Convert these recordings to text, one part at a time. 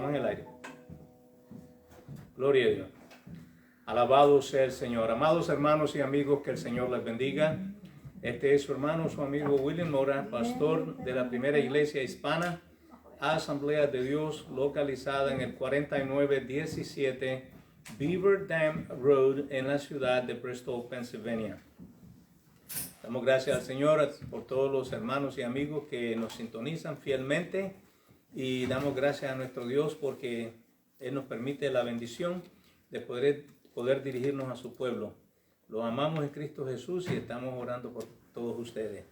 Estamos en el aire. Gloria a Dios. Alabado sea el Señor. Amados hermanos y amigos, que el Señor les bendiga. Este es su hermano, su amigo William Mora, pastor de la primera iglesia hispana, Asamblea de Dios, localizada en el 4917 Beaver Dam Road, en la ciudad de Bristol, Pennsylvania. Damos gracias al Señor por todos los hermanos y amigos que nos sintonizan fielmente, y damos gracias a nuestro Dios porque Él nos permite la bendición de poder dirigirnos a su pueblo. Los amamos en Cristo Jesús y estamos orando por todos ustedes.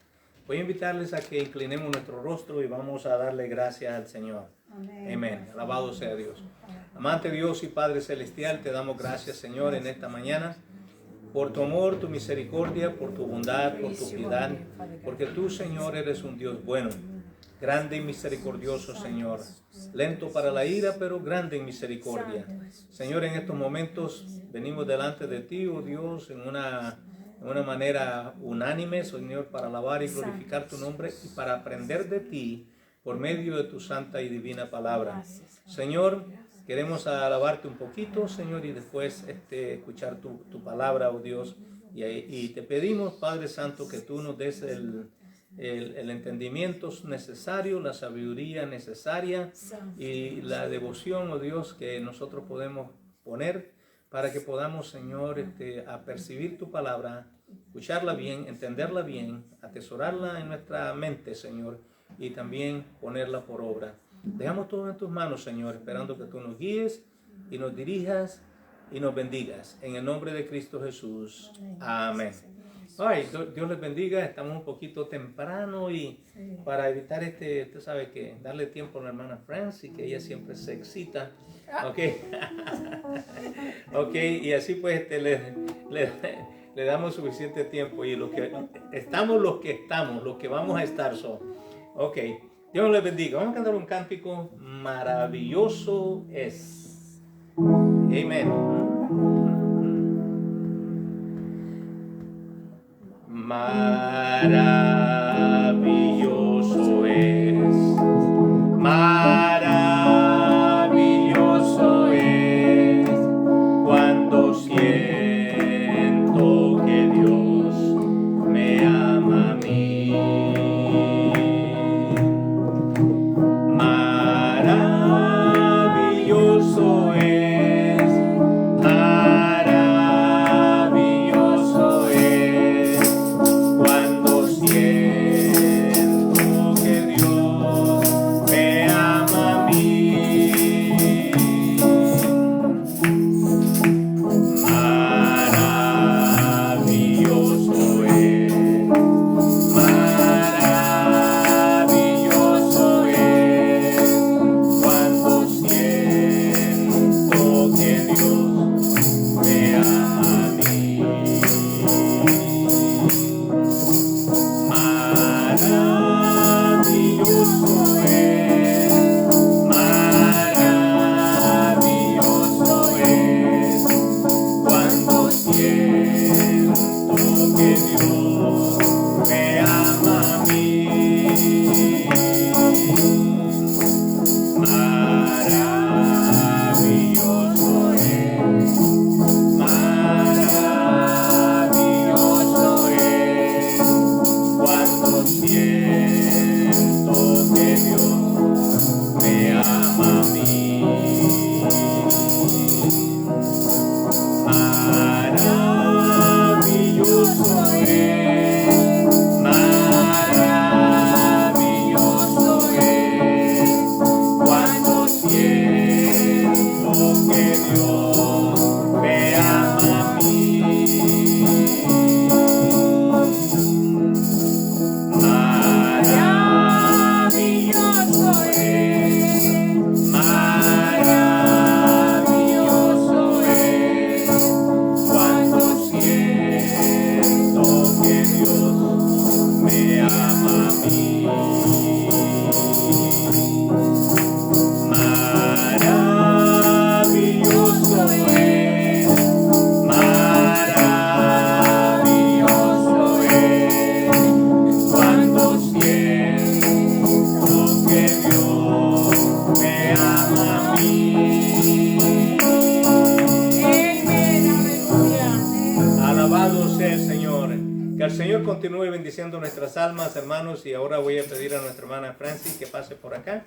Voy a invitarles a que inclinemos nuestro rostro y vamos a darle gracias al Señor. Amén. Amén. Alabado sea Dios. Amante Dios y Padre Celestial, te damos gracias, Señor, en esta mañana, por tu amor, tu misericordia, por tu bondad, por tu piedad, porque tú, Señor, eres un Dios bueno, grande y misericordioso, Señor, lento para la ira, pero grande en misericordia. Señor, en estos momentos venimos delante de ti, oh Dios, en una manera unánime, Señor, para alabar y glorificar tu nombre y para aprender de ti por medio de tu santa y divina palabra. Señor, queremos alabarte un poquito, Señor, y después escuchar tu palabra, oh Dios. Y te pedimos, Padre Santo, que tú nos des el entendimiento necesario, la sabiduría necesaria y la devoción, oh Dios, que nosotros podemos poner para que podamos, Señor, a percibir tu palabra, escucharla bien, entenderla bien, atesorarla en nuestra mente, Señor, y también ponerla por obra. Dejamos todo en tus manos, Señor, esperando que tú nos guíes y nos dirijas y nos bendigas. En el nombre de Cristo Jesús. Amén. Ay, Dios les bendiga. Estamos un poquito temprano y para evitar usted sabe que darle tiempo a la hermana Francis, que ella siempre se excita. Ok. Ok, y así pues le damos suficiente tiempo, y los que estamos, los que vamos a estar son. Ok, Dios les bendiga. Vamos a cantar un cántico. Maravilloso es. Amén. Maravilloso es, maravilloso es, cuando siento que Dios me ama a mí. Maravilloso es, maravilloso es, cuando siento que Dios me ama a mí. Maravilloso es, maravilloso es, cuando siento que Dios me ama a mí. Maravilloso es, maravilloso es, cuando siento que Dios me ama a mí. Maravilloso es, maravilloso es, cuando siento que Dios me ama a mí. Maravilloso es, maravilloso es, cuando siento a mí. Alabado sea el Señor. Que el Señor continúe bendiciendo nuestras almas, hermanos. Y ahora voy a pedir a nuestra hermana Francis que pase por acá.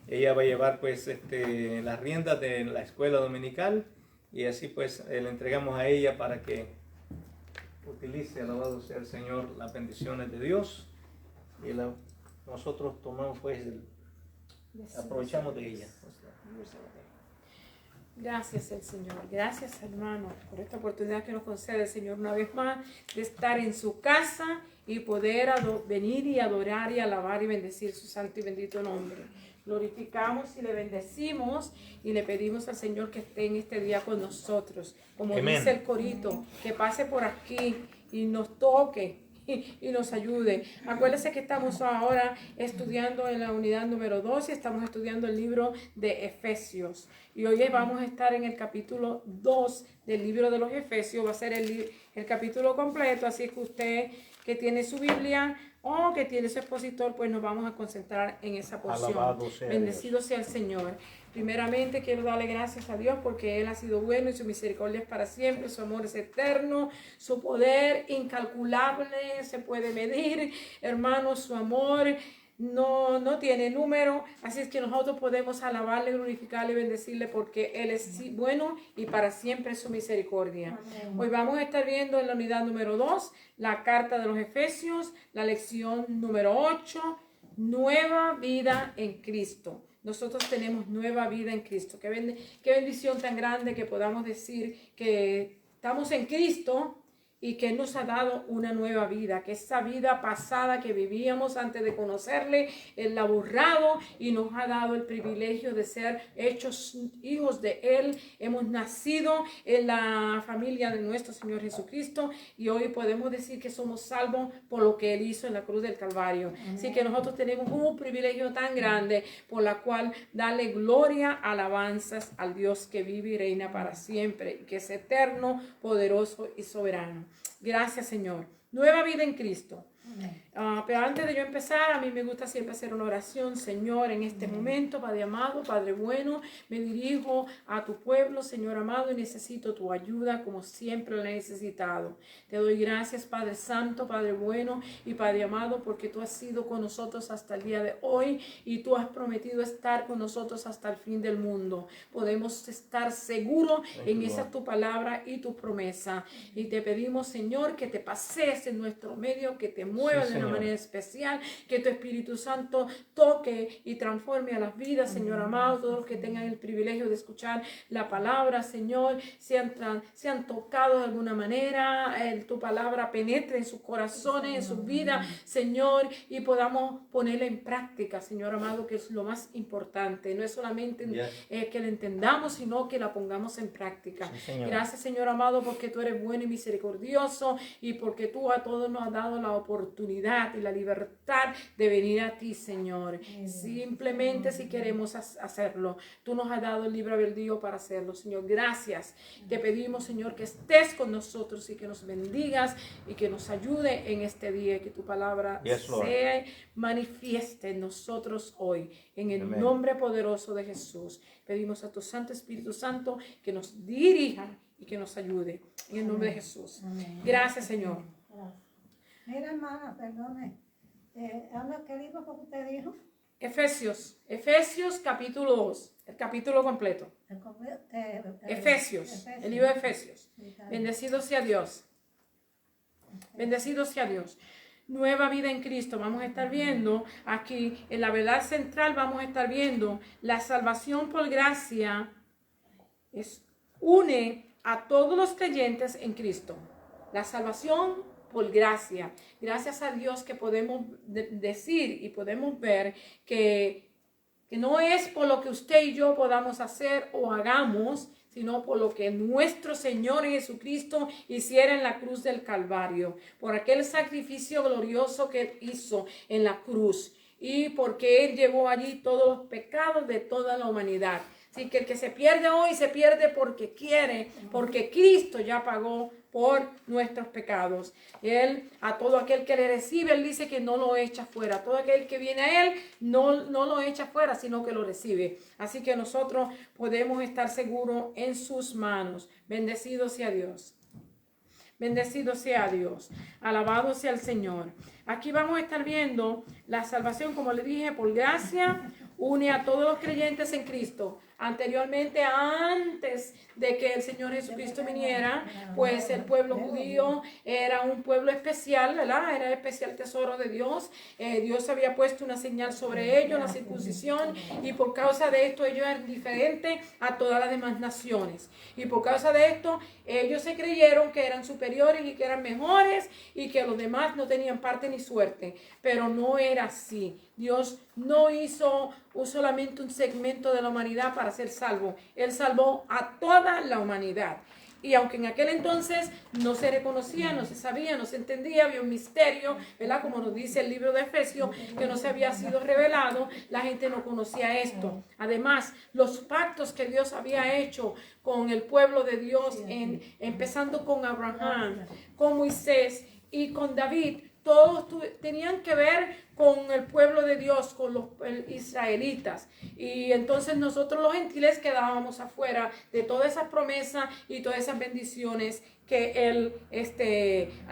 Ella va a llevar pues las riendas de la escuela dominical. Y así pues le entregamos a ella para que utilice, alabado sea el Señor, las bendiciones de Dios. Y nosotros tomamos pues, aprovechamos de ella. Gracias el Señor, gracias hermano por esta oportunidad que nos concede el Señor una vez más de estar en su casa y poder venir y adorar y alabar y bendecir su santo y bendito nombre. Glorificamos y le bendecimos y le pedimos al Señor que esté en este día con nosotros. Como Amén. dice el corito, que pase por aquí y nos toque y nos ayude. Acuérdense que estamos ahora estudiando en la unidad número 2 y estamos estudiando el libro de Efesios. Y hoy vamos a estar en el capítulo 2 del libro de los Efesios. Va a ser el capítulo completo, así que usted que tiene su Biblia o que tiene su expositor, pues nos vamos a concentrar en esa porción. Bendecido sea el Señor. Primeramente quiero darle gracias a Dios porque Él ha sido bueno y su misericordia es para siempre, su amor es eterno, su poder incalculable se puede medir, hermanos, su amor no tiene número, así es que nosotros podemos alabarle, glorificarle y bendecirle porque Él es bueno y para siempre su misericordia. Amén. Hoy vamos a estar viendo en la unidad número 2, la carta de los Efesios, la lección número 8, nueva vida en Cristo. Nosotros tenemos nueva vida en Cristo. Qué bendición tan grande que podamos decir que estamos en Cristo y que Él nos ha dado una nueva vida, que esa vida pasada que vivíamos antes de conocerle, Él la ha borrado y nos ha dado el privilegio de ser hechos hijos de Él. Hemos nacido en la familia de nuestro Señor Jesucristo y hoy podemos decir que somos salvos por lo que Él hizo en la cruz del Calvario. Amén. Así que nosotros tenemos un privilegio tan grande por la cual darle gloria, alabanzas al Dios que vive y reina para siempre y que es eterno, poderoso y soberano. Gracias, Señor. Nueva vida en Cristo. Pero antes de yo empezar, a mí me gusta siempre hacer una oración. Señor, en este momento, Padre amado, Padre bueno, me dirijo a tu pueblo, Señor amado, y necesito tu ayuda como siempre la he necesitado. Te doy gracias, Padre Santo, Padre bueno y Padre amado, porque tú has sido con nosotros hasta el día de hoy y tú has prometido estar con nosotros hasta el fin del mundo. Podemos estar seguros en esa tu palabra y tu promesa. Y te pedimos, Señor, que te pases en nuestro medio, que te muevas de una manera especial, que tu Espíritu Santo toque y transforme a las vidas, Señor amado, todos los que tengan el privilegio de escuchar la palabra, Señor, sean tocados de alguna manera, tu palabra penetre en sus corazones, en sus vidas, Señor, y podamos ponerla en práctica, Señor amado, que es lo más importante. No es solamente que la entendamos, sino que la pongamos en práctica. Sí, gracias, Señor amado, porque tú eres bueno y misericordioso y porque tú a todos nos has dado la oportunidad y la libertad de venir a ti, Señor. Simplemente si queremos hacerlo, tú nos has dado el libre albedrío para hacerlo, Señor. Gracias. Te pedimos, Señor, que estés con nosotros y que nos bendigas y que nos ayude en este día, que tu palabra sea manifieste en nosotros hoy. En el nombre poderoso de Jesús, pedimos a tu Santo Espíritu Santo que nos dirija y que nos ayude. En el nombre de Jesús. Gracias, Señor. Mira, hermana, perdone. ¿Qué libro fue que usted dijo? Efesios capítulo 2, el capítulo completo. Efesios, el libro de Efesios. Bendecido sea Dios. Bendecido sea Dios. Nueva vida en Cristo. Vamos a estar viendo aquí, en la verdad central, vamos a estar viendo la salvación por gracia une a todos los creyentes en Cristo. La salvación por gracia. Gracias a Dios que podemos decir y podemos ver que no es por lo que usted y yo podamos hacer o hagamos, sino por lo que nuestro Señor Jesucristo hiciera en la cruz del Calvario, por aquel sacrificio glorioso que Él hizo en la cruz y porque Él llevó allí todos los pecados de toda la humanidad. Así que el que se pierde hoy se pierde porque quiere, porque Cristo ya pagó por nuestros pecados. Él, a todo aquel que le recibe, Él dice que no lo echa fuera. A todo aquel que viene a Él, no lo echa fuera, sino que lo recibe. Así que nosotros podemos estar seguros en sus manos. Bendecido sea Dios. Bendecido sea Dios. Alabado sea el Señor. Aquí vamos a estar viendo la salvación, como le dije, por gracia, une a todos los creyentes en Cristo. Anteriormente, antes de que el Señor Jesucristo viniera, pues el pueblo judío era un pueblo especial, ¿verdad? Era el especial tesoro de Dios. Dios había puesto una señal sobre ellos, la circuncisión, y por causa de esto ellos eran diferentes a todas las demás naciones. Y por causa de esto, ellos se creyeron que eran superiores y que eran mejores y que los demás no tenían parte ni suerte. Pero no era así. Dios no hizo solamente un segmento de la humanidad para ser salvo. Él salvó a toda la humanidad. Y aunque en aquel entonces no se reconocía, no se sabía, no se entendía, había un misterio, ¿verdad? Como nos dice el libro de Efesios, que no se había sido revelado, la gente no conocía esto. Además, los pactos que Dios había hecho con el pueblo de Dios, empezando con Abraham, con Moisés y con David, todos tenían que ver con el pueblo de Dios, con los israelitas. Y entonces nosotros los gentiles quedábamos afuera de todas esas promesas y todas esas bendiciones que Él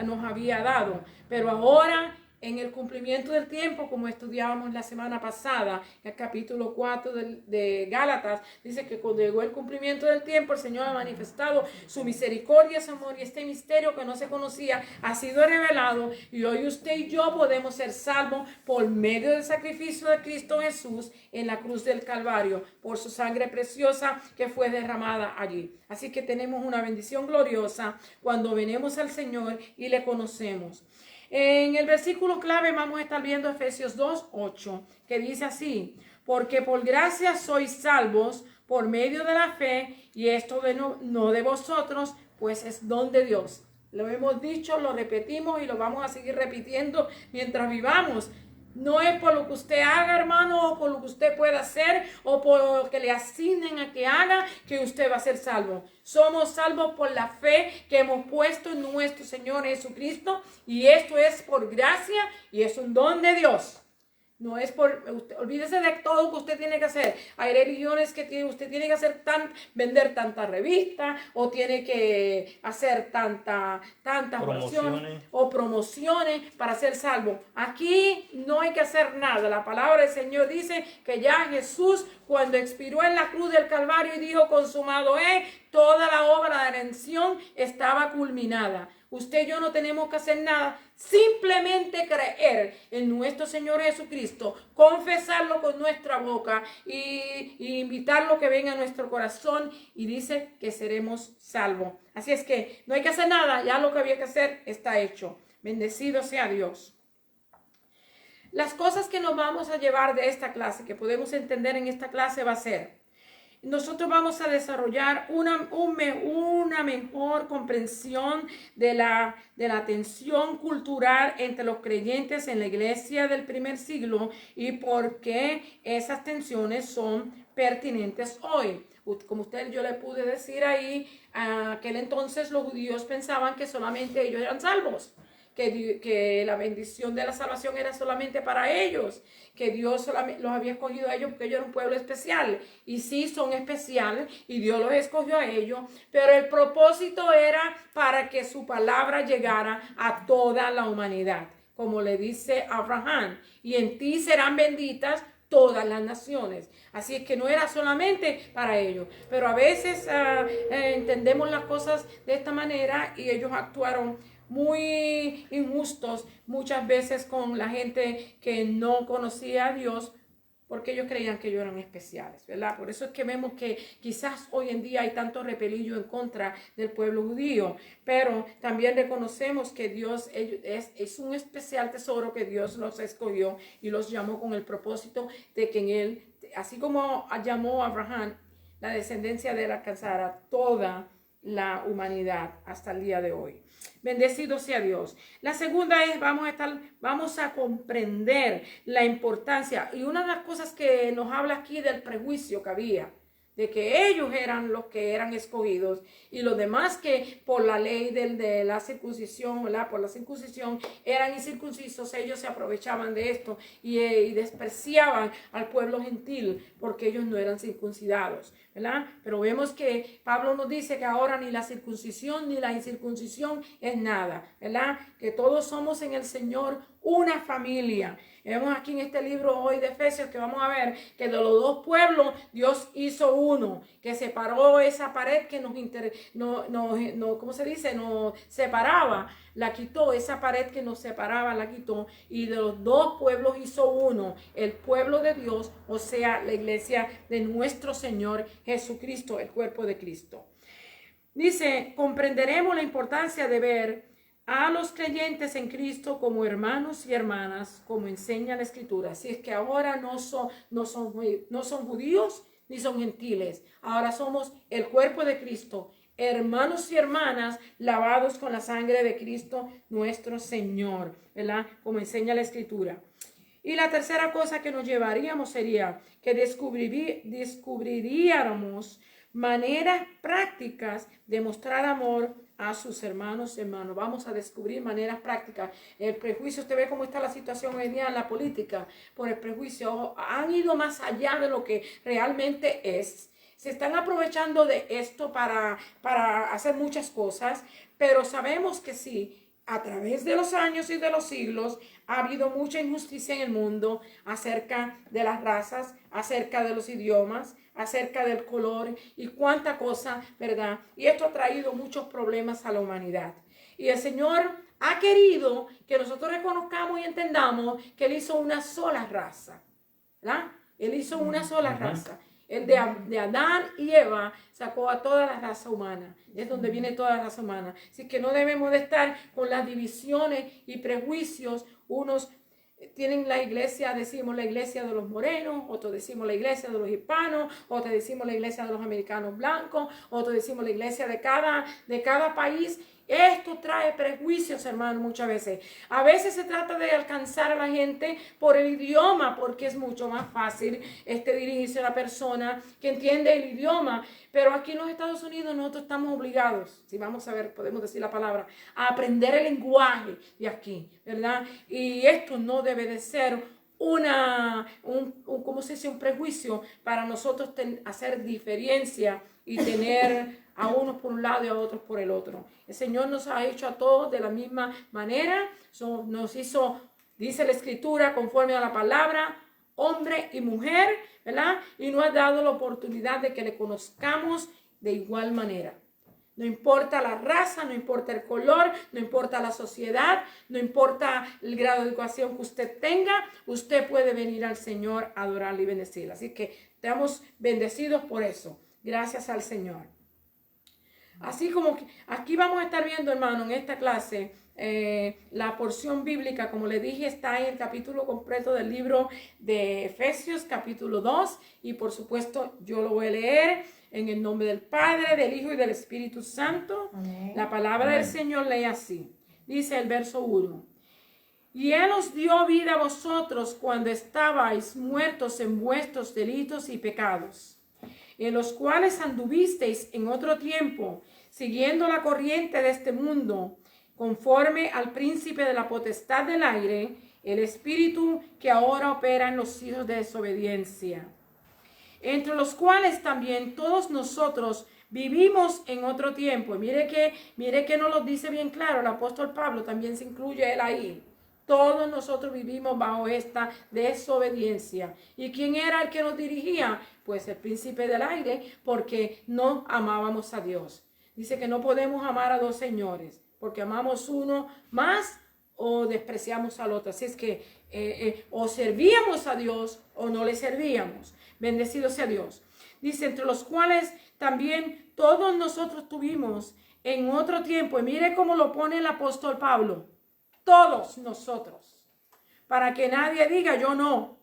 nos había dado. Pero ahora, en el cumplimiento del tiempo, como estudiábamos la semana pasada, el capítulo 4 de Gálatas, dice que cuando llegó el cumplimiento del tiempo, el Señor ha manifestado su misericordia, su amor, y este misterio que no se conocía ha sido revelado, y hoy usted y yo podemos ser salvos por medio del sacrificio de Cristo Jesús en la cruz del Calvario, por su sangre preciosa que fue derramada allí. Así que tenemos una bendición gloriosa cuando venimos al Señor y le conocemos. En el versículo clave vamos a estar viendo Efesios 2:8, que dice así: porque por gracia sois salvos por medio de la fe, y esto no de vosotros, pues es don de Dios. Lo hemos dicho, lo repetimos y lo vamos a seguir repitiendo mientras vivamos. No es por lo que usted haga, hermano, o por lo que usted pueda hacer, o por lo que le asignen a que haga, que usted va a ser salvo. Somos salvos por la fe que hemos puesto en nuestro Señor Jesucristo, y esto es por gracia y es un don de Dios. No es por, olvídese de todo lo que usted tiene que hacer. Hay religiones que usted tiene que hacer vender tanta revista, o tiene que hacer tantas promociones o promociones para ser salvo. Aquí no hay que hacer nada. La palabra del Señor dice que ya Jesús, cuando expiró en la cruz del Calvario y dijo consumado es, toda la obra de redención estaba culminada. Usted y yo no tenemos que hacer nada, simplemente creer en nuestro Señor Jesucristo, confesarlo con nuestra boca y invitarlo que venga a nuestro corazón, y dice que seremos salvos. Así es que no hay que hacer nada, ya lo que había que hacer está hecho. Bendecido sea Dios. Las cosas que nos vamos a llevar de esta clase, que podemos entender en esta clase, va a ser: nosotros vamos a desarrollar una mejor comprensión de la tensión cultural entre los creyentes en la iglesia del primer siglo y por qué esas tensiones son pertinentes hoy. Como yo le pude decir ahí, a aquel entonces los judíos pensaban que solamente ellos eran salvos. Que la bendición de la salvación era solamente para ellos, que Dios solamente los había escogido a ellos porque ellos eran un pueblo especial, y sí son especiales y Dios los escogió a ellos, pero el propósito era para que su palabra llegara a toda la humanidad, como le dice Abraham: y en ti serán benditas todas las naciones. Así es que no era solamente para ellos, pero a veces entendemos las cosas de esta manera, y ellos actuaron muy injustos muchas veces con la gente que no conocía a Dios, porque ellos creían que ellos eran especiales, ¿verdad? Por eso es que vemos que quizás hoy en día hay tanto repelillo en contra del pueblo judío, pero también reconocemos que Dios es un especial tesoro, que Dios los escogió y los llamó con el propósito de que en Él, así como llamó a Abraham, la descendencia de él alcanzara a toda la humanidad hasta el día de hoy. Bendecido sea Dios. La segunda es, vamos a comprender la importancia, y una de las cosas que nos habla aquí del prejuicio que había, de que ellos eran los que eran escogidos y los demás que por la ley de la circuncisión, ¿verdad? Por la circuncisión eran incircuncisos, ellos se aprovechaban de esto y despreciaban al pueblo gentil porque ellos no eran circuncidados, ¿verdad? Pero vemos que Pablo nos dice que ahora ni la circuncisión ni la incircuncisión es nada, ¿verdad? Que todos somos en el Señor una familia. Vemos aquí en este libro hoy de Efesios que vamos a ver que de los dos pueblos Dios hizo uno, que separó esa pared que ¿cómo se dice? Nos separaba, la quitó, esa pared que nos separaba la quitó y de los dos pueblos hizo uno, el pueblo de Dios, o sea, la iglesia de nuestro Señor Jesucristo, el cuerpo de Cristo. Dice, comprenderemos la importancia de ver a los creyentes en Cristo como hermanos y hermanas, como enseña la Escritura. Así es que ahora no son judíos ni son gentiles. Ahora somos el cuerpo de Cristo, hermanos y hermanas lavados con la sangre de Cristo nuestro Señor, ¿verdad? Como enseña la Escritura. Y la tercera cosa que nos llevaríamos sería que descubriríamos maneras prácticas de mostrar amor a sus hermanos. Vamos a descubrir maneras prácticas. El prejuicio, usted ve cómo está la situación hoy día en la política, por el prejuicio, han ido más allá de lo que realmente es. Se están aprovechando de esto para hacer muchas cosas, pero sabemos que sí, a través de los años y de los siglos ha habido mucha injusticia en el mundo acerca de las razas, acerca de los idiomas, acerca del color y cuánta cosa, ¿verdad? Y esto ha traído muchos problemas a la humanidad. Y el Señor ha querido que nosotros reconozcamos y entendamos que Él hizo una sola raza, ¿verdad? Él hizo una sola raza. El de Adán y Eva sacó a toda la raza humana. Es donde viene toda la raza humana. Así que no debemos de estar con las divisiones y prejuicios. Unos tienen la iglesia, decimos la iglesia de los morenos, otros decimos la iglesia de los hispanos, otros decimos la iglesia de los americanos blancos, otros decimos la iglesia de cada país. Esto trae prejuicios, hermano, muchas veces. A veces se trata de alcanzar a la gente por el idioma, porque es mucho más fácil dirigirse a la persona que entiende el idioma. Pero aquí en los Estados Unidos nosotros estamos obligados, si vamos a ver, podemos decir la palabra, a aprender el lenguaje de aquí, ¿verdad? Y esto no debe de ser ¿cómo se dice? Un prejuicio para nosotros hacer diferencia y tener a unos por un lado y a otros por el otro. El Señor nos ha hecho a todos de la misma manera, nos hizo, dice la Escritura, conforme a la palabra, hombre y mujer, ¿verdad? Y nos ha dado la oportunidad de que le conozcamos de igual manera. No importa la raza, no importa el color, no importa la sociedad, no importa el grado de educación que usted tenga, usted puede venir al Señor a adorarle y bendecirle. Así que estamos bendecidos por eso. Gracias al Señor. Así como que aquí vamos a estar viendo, hermano, en esta clase, la porción bíblica, como le dije, está en el capítulo completo del libro de Efesios, capítulo 2, y por supuesto yo lo voy a leer en el nombre del Padre, del Hijo y del Espíritu Santo. Amén. La palabra del Señor lee así, dice el verso 1. Y Él os dio vida a vosotros cuando estabais muertos en vuestros delitos y pecados, en los cuales anduvisteis en otro tiempo, siguiendo la corriente de este mundo, conforme al príncipe de la potestad del aire, el espíritu que ahora opera en los hijos de desobediencia, entre los cuales también todos nosotros vivimos en otro tiempo. Y mire que nos lo dice bien claro el apóstol Pablo, también se incluye él ahí. Todos nosotros vivimos bajo esta desobediencia. ¿Y quién era el que nos dirigía? Pues el príncipe del aire, porque no amábamos a Dios. Dice que no podemos amar a dos señores, porque amamos uno más o despreciamos al otro. Así es que o servíamos a Dios o no le servíamos. Bendecido sea Dios. Dice, entre los cuales también todos nosotros tuvimos en otro tiempo. Y mire cómo lo pone el apóstol Pablo. Todos nosotros. Para que nadie diga yo no.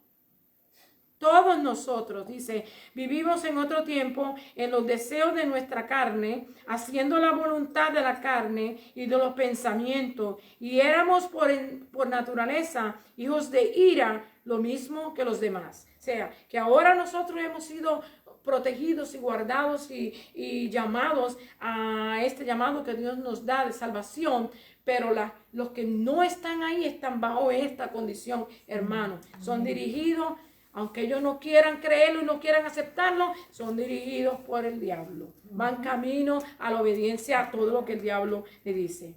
Todos nosotros, dice, vivimos en otro tiempo en los deseos de nuestra carne, haciendo la voluntad de la carne y de los pensamientos. Y éramos por naturaleza hijos de ira, lo mismo que los demás. O sea, que ahora nosotros hemos sido protegidos y guardados y llamados a este llamado que Dios nos da de salvación, pero los que no están ahí están bajo esta condición, hermano. Son dirigidos, aunque ellos no quieran creerlo y no quieran aceptarlo, son dirigidos por el diablo. Van camino a la obediencia a todo lo que el diablo le dice.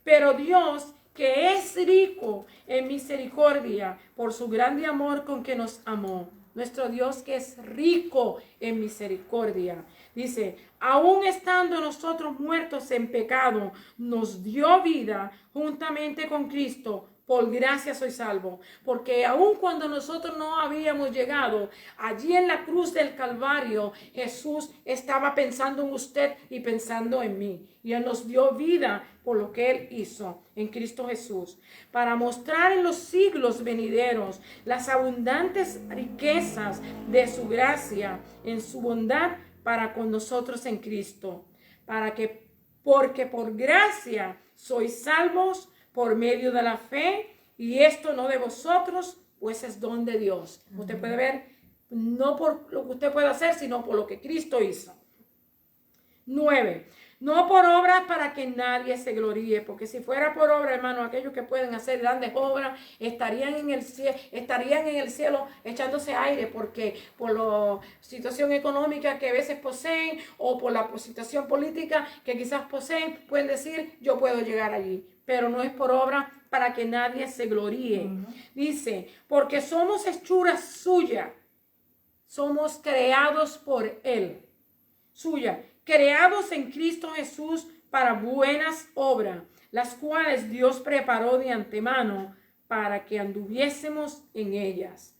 Pero Dios, que es rico en misericordia por su grande amor con que nos amó. Nuestro Dios que es rico en misericordia. Dice, aun estando nosotros muertos en pecado, nos dio vida juntamente con Cristo. Por gracia soy salvo. Porque aun cuando nosotros no habíamos llegado, allí en la cruz del Calvario, Jesús estaba pensando en usted y pensando en mí. Y Él nos dio vida por lo que Él hizo en Cristo Jesús, para mostrar en los siglos venideros las abundantes riquezas de su gracia en su bondad para con nosotros en Cristo, porque por gracia sois salvos por medio de la fe, y esto no de vosotros, pues es don de Dios. Usted puede ver, no por lo que usted puede hacer, sino por lo que Cristo hizo. 9. No por obras para que nadie se gloríe, porque si fuera por obra, hermano, aquellos que pueden hacer grandes obras estarían en el cielo echándose aire, porque por la situación económica que a veces poseen o por la situación política que quizás poseen, pueden decir, yo puedo llegar allí. Pero no es por obra para que nadie se gloríe. Dice, porque somos hechuras suyas, somos creados por Él, suya, creados en Cristo Jesús para buenas obras, las cuales Dios preparó de antemano para que anduviésemos en ellas.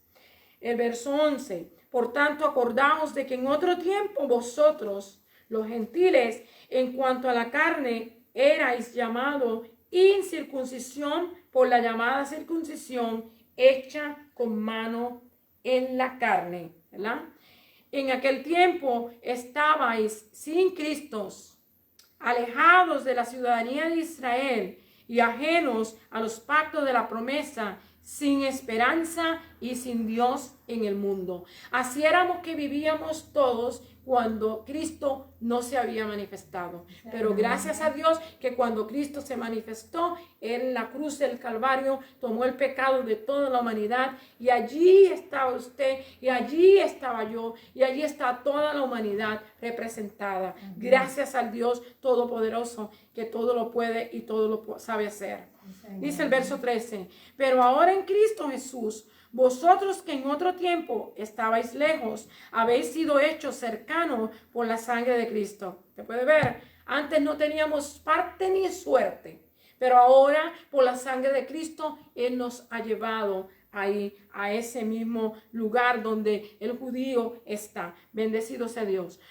El verso 11, por tanto acordaos de que en otro tiempo vosotros, los gentiles, en cuanto a la carne, erais llamados incircuncisión por la llamada circuncisión hecha con mano en la carne, ¿verdad? En aquel tiempo estabais sin Cristo, alejados de la ciudadanía de Israel y ajenos a los pactos de la promesa, sin esperanza y sin Dios en el mundo. Así éramos que vivíamos todos cuando Cristo no se había manifestado. Pero gracias a Dios que cuando Cristo se manifestó en la cruz del Calvario, tomó el pecado de toda la humanidad, y allí estaba usted, y allí estaba yo, y allí está toda la humanidad representada. Gracias al Dios Todopoderoso que todo lo puede y todo lo sabe hacer. Dice el verso 13, pero ahora en Cristo Jesús, vosotros que en otro tiempo estabais lejos, habéis sido hechos cercanos por la sangre de Cristo. ¿Se puede ver? Antes no teníamos parte ni suerte, pero ahora por la sangre de Cristo Él nos ha llevado ahí, a ese mismo lugar donde el judío está. Bendecido sea Dios.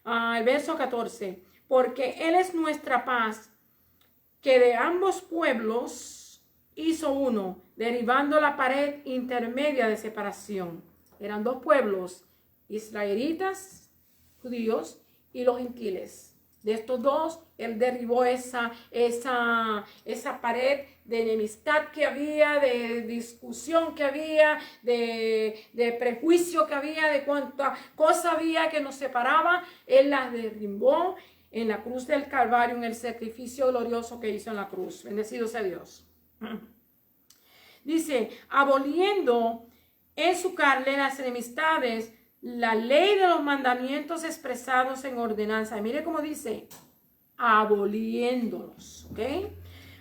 El verso 14, porque Él es nuestra paz, que de ambos pueblos hizo uno, derribando la pared intermedia de separación. Eran dos pueblos, israelitas, judíos, y los gentiles. De estos dos, Él derribó esa pared de enemistad que había, de discusión que había, de prejuicio que había, de cuánta cosa había que nos separaba. Él las derribó en la cruz del Calvario, en el sacrificio glorioso que hizo en la cruz. Bendecido sea Dios. Dice, aboliendo en su carne las enemistades, la ley de los mandamientos expresados en ordenanza. Y mire cómo dice, aboliéndolos, ¿ok?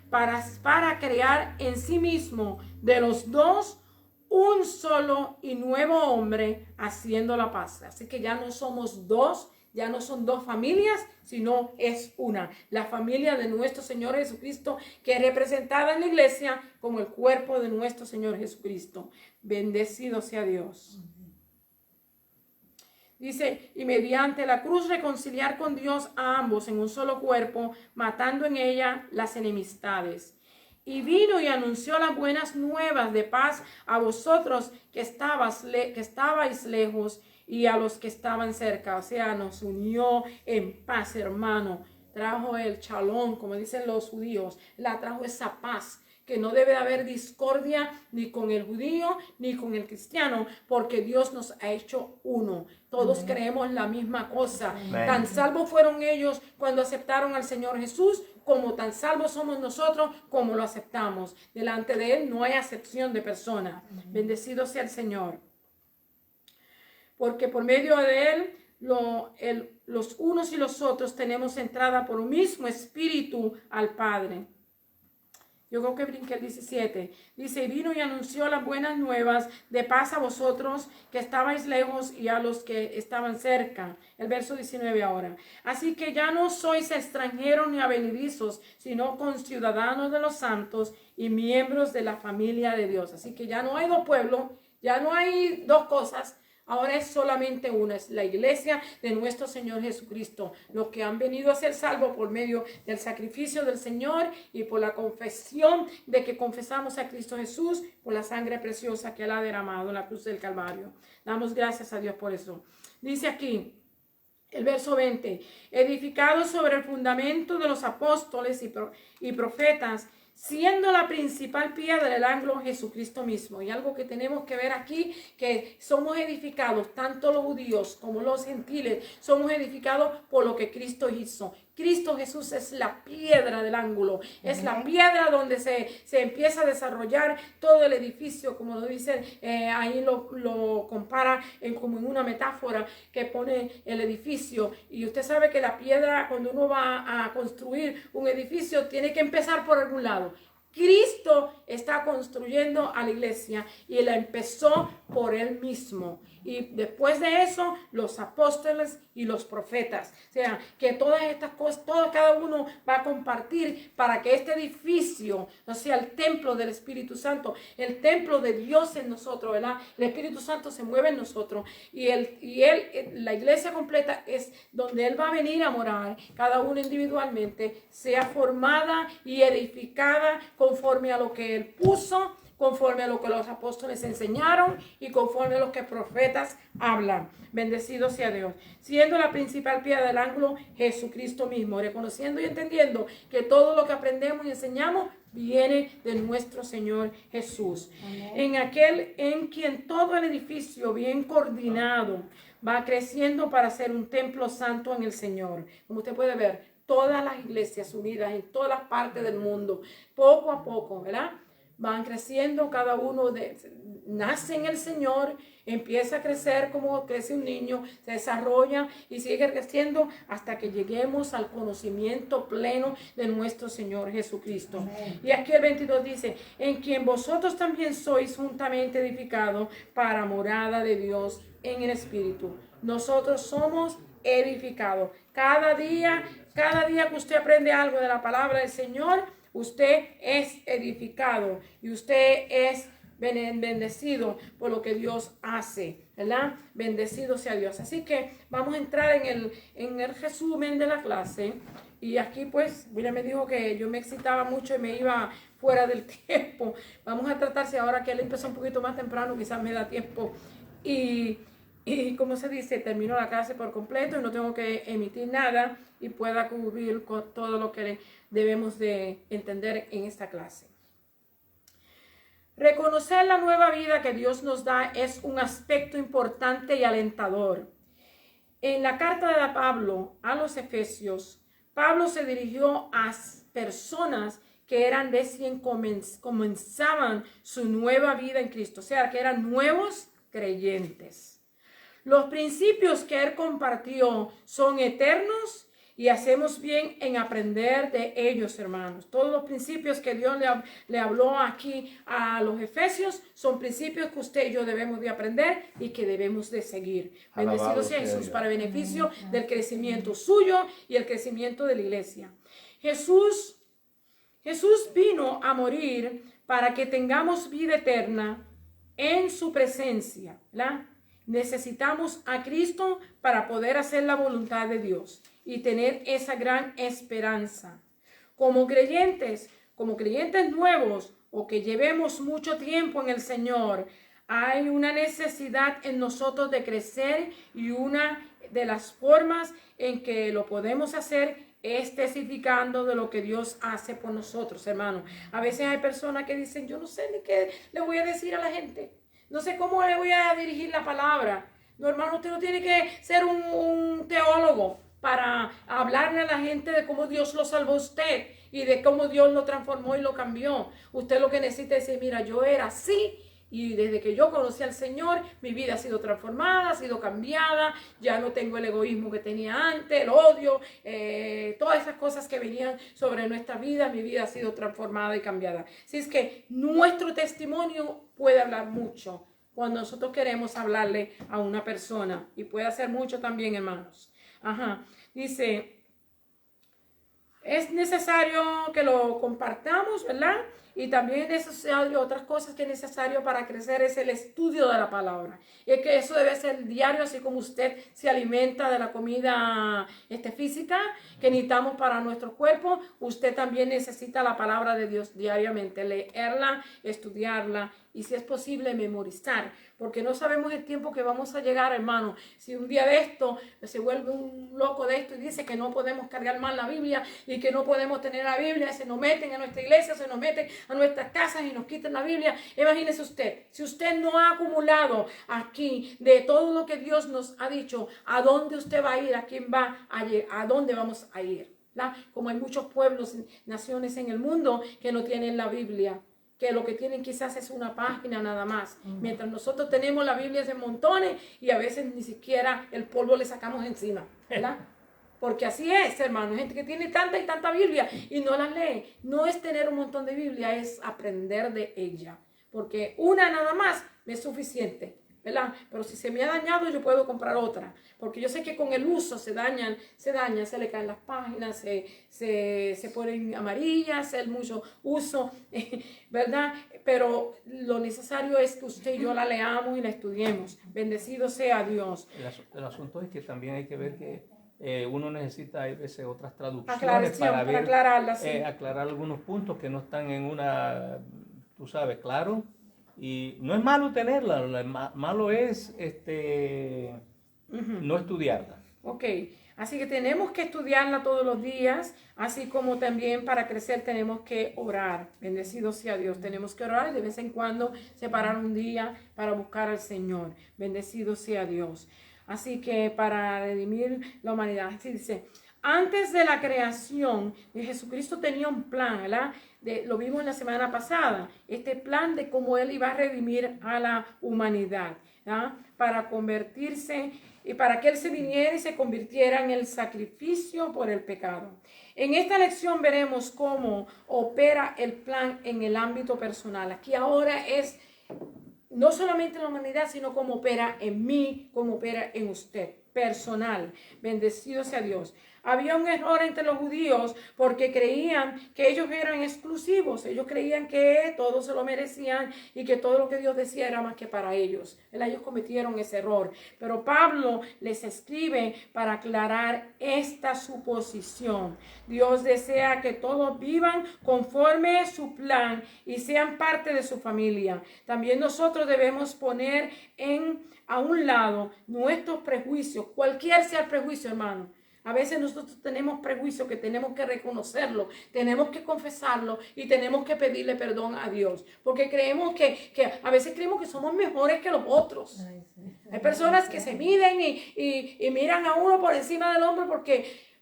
Para crear en sí mismo de los dos un solo y nuevo hombre, haciendo la paz. Así que ya no somos dos, ya no son dos familias, sino es una. La familia de nuestro Señor Jesucristo, que es representada en la iglesia como el cuerpo de nuestro Señor Jesucristo. Bendecido sea Dios. Dice, y mediante la cruz reconciliar con Dios a ambos en un solo cuerpo, matando en ella las enemistades. Y vino y anunció las buenas nuevas de paz a vosotros que estabais lejos, y a los que estaban cerca. O sea, nos unió en paz, hermano. Trajo el shalom, como dicen los judíos. La trajo esa paz que no debe haber discordia ni con el judío ni con el cristiano, porque Dios nos ha hecho uno. Todos creemos la misma cosa. Tan salvos fueron ellos cuando aceptaron al Señor Jesús, como tan salvos somos nosotros como lo aceptamos. Delante de Él no hay acepción de persona. Bendecido sea el Señor. Porque por medio de Él, los unos y los otros tenemos entrada por un mismo espíritu al Padre. Yo creo que brinqué el 17. Dice, vino y anunció las buenas nuevas de paz a vosotros que estabais lejos y a los que estaban cerca. El verso 19 ahora. Así que ya no sois extranjeros ni advenedizos, sino conciudadanos de los santos y miembros de la familia de Dios. Así que ya no hay dos pueblos, ya no hay dos cosas. Ahora es solamente una, es la iglesia de nuestro Señor Jesucristo, los que han venido a ser salvos por medio del sacrificio del Señor y por la confesión de que confesamos a Cristo Jesús por la sangre preciosa que Él ha derramado en la cruz del Calvario. Damos gracias a Dios por eso. Dice aquí, el verso 20, edificados sobre el fundamento de los apóstoles y profetas, siendo la principal piedra del ángulo Jesucristo mismo. Y algo que tenemos que ver aquí, que somos edificados, tanto los judíos como los gentiles, somos edificados por lo que Cristo hizo. Cristo Jesús es la piedra del ángulo, es la piedra donde se empieza a desarrollar todo el edificio, como lo dicen, ahí lo compara como en una metáfora que pone el edificio. Y usted sabe que la piedra, cuando uno va a construir un edificio, tiene que empezar por algún lado. Cristo está construyendo a la iglesia y la empezó por Él mismo. Y después de eso, los apóstoles y los profetas. O sea, que todas estas cosas, cada uno va a compartir para que este edificio, o sea, el templo del Espíritu Santo, el templo de Dios en nosotros, ¿verdad? El Espíritu Santo se mueve en nosotros y la iglesia completa es donde Él va a venir a morar, cada uno individualmente, sea formada y edificada conforme a lo que Él puso, conforme a lo que los apóstoles enseñaron y conforme a lo que profetas hablan. Bendecido sea Dios. Siendo la principal piedra del ángulo Jesucristo mismo, reconociendo y entendiendo que todo lo que aprendemos y enseñamos viene de nuestro Señor Jesús. Amén. En aquel en quien todo el edificio bien coordinado va creciendo para ser un templo santo en el Señor. Como usted puede ver, todas las iglesias unidas en todas las partes del mundo, poco a poco, ¿verdad? Van creciendo, cada uno nace en el Señor, empieza a crecer como crece un niño, se desarrolla y sigue creciendo hasta que lleguemos al conocimiento pleno de nuestro Señor Jesucristo. Amén. Y aquí el 22 dice, en quien vosotros también sois juntamente edificados para morada de Dios en el Espíritu. Nosotros somos edificados. Cada día que usted aprende algo de la palabra del Señor, usted es edificado y usted es bendecido por lo que Dios hace, ¿verdad? Bendecido sea Dios. Así que vamos a entrar en el resumen de la clase. Y aquí pues, William me dijo que yo me excitaba mucho y me iba fuera del tiempo. Vamos a tratarse ahora que él empezó un poquito más temprano, quizás me da tiempo. Y como se dice, termino la clase por completo y no tengo que emitir nada y pueda cubrir con todo lo que debemos de entender en esta clase. Reconocer la nueva vida que Dios nos da es un aspecto importante y alentador. En la carta de Pablo a los Efesios, Pablo se dirigió a personas que eran recién comenzaban su nueva vida en Cristo, o sea, que eran nuevos creyentes. Los principios que él compartió son eternos y hacemos bien en aprender de ellos, hermanos. Todos los principios que Dios le habló aquí a los Efesios son principios que usted y yo debemos de aprender y que debemos de seguir. Bendecido sea Jesús para beneficio del crecimiento suyo y el crecimiento de la iglesia. Jesús vino a morir para que tengamos vida eterna en su presencia, ¿verdad? Necesitamos a Cristo para poder hacer la voluntad de Dios y tener esa gran esperanza. Como creyentes nuevos o que llevemos mucho tiempo en el Señor, hay una necesidad en nosotros de crecer y una de las formas en que lo podemos hacer especificando de lo que Dios hace por nosotros, hermano. A veces hay personas que dicen, yo no sé ni qué le voy a decir a la gente. No sé cómo le voy a dirigir la palabra. No, hermano, usted no tiene que ser un teólogo para hablarle a la gente de cómo Dios lo salvó a usted y de cómo Dios lo transformó y lo cambió. Usted lo que necesita es decir, mira, yo era así y desde que yo conocí al Señor, mi vida ha sido transformada, ha sido cambiada, ya no tengo el egoísmo que tenía antes, el odio, todas esas cosas que venían sobre nuestra vida, mi vida ha sido transformada y cambiada. Así es que nuestro testimonio puede hablar mucho cuando nosotros queremos hablarle a una persona y puede hacer mucho también, hermanos. Ajá, dice, es necesario que lo compartamos, ¿verdad? Y también es necesario, otras cosas que es necesario para crecer es el estudio de la palabra. Y es que eso debe ser diario, así como usted se alimenta de la comida física que necesitamos para nuestro cuerpo, usted también necesita la palabra de Dios diariamente, leerla, estudiarla y si es posible memorizar, porque no sabemos el tiempo que vamos a llegar, hermano. Si un día de esto se vuelve un loco de esto y dice que no podemos cargar más la Biblia y que no podemos tener la Biblia, se nos meten a nuestra iglesia, se nos meten a nuestras casas y nos quitan la Biblia. Imagínese usted, si usted no ha acumulado aquí de todo lo que Dios nos ha dicho, ¿a dónde usted va a ir? ¿A quién va a ir? ¿A dónde vamos a ir? ¿Verdad? Como hay muchos pueblos, naciones en el mundo que no tienen la Biblia, que lo que tienen quizás es una página nada más. Mientras nosotros tenemos la Biblia en montones y a veces ni siquiera el polvo le sacamos encima, ¿verdad? Porque así es, hermano. Gente que tiene tanta y tanta Biblia y no la lee. No es tener un montón de Biblia, es aprender de ella. Porque una nada más me es suficiente, ¿verdad? Pero si se me ha dañado, yo puedo comprar otra. Porque yo sé que con el uso se dañan, se le caen las páginas, se ponen amarillas, el mucho uso, ¿verdad? Pero lo necesario es que usted y yo la leamos y la estudiemos. Bendecido sea Dios. El asunto es que también hay que ver que uno necesita a veces otras traducciones Aclaración, para aclararla, sí. aclarar algunos puntos que no están en una, tú sabes, claro. Y no es malo tenerla, lo malo es no estudiarla. Ok, así que tenemos que estudiarla todos los días, así como también para crecer tenemos que orar. Bendecido sea Dios, tenemos que orar y de vez en cuando separar un día para buscar al Señor. Bendecido sea Dios. Así que para redimir la humanidad, así dice, antes de la creación, Jesucristo tenía un plan, ¿verdad? Lo vimos la semana pasada, este plan de cómo Él iba a redimir a la humanidad, ¿verdad? Para convertirse y para que Él se viniera y se convirtiera en el sacrificio por el pecado. En esta lección veremos cómo opera el plan en el ámbito personal. Aquí ahora es no solamente en la humanidad, sino cómo opera en mí, cómo opera en usted, personal. Bendecido sea Dios. Había un error entre los judíos porque creían que ellos eran exclusivos. Ellos creían que todos se lo merecían y que todo lo que Dios decía era más que para ellos. Ellos cometieron ese error. Pero Pablo les escribe para aclarar esta suposición. Dios desea que todos vivan conforme a su plan y sean parte de su familia. También nosotros debemos poner a un lado nuestros prejuicios, cualquier sea el prejuicio, hermano. A veces nosotros tenemos prejuicios que tenemos que reconocerlo, tenemos que confesarlo y tenemos que pedirle perdón a Dios. Porque creemos que a veces creemos que somos mejores que los otros. Hay personas que se miden y miran a uno por encima del hombro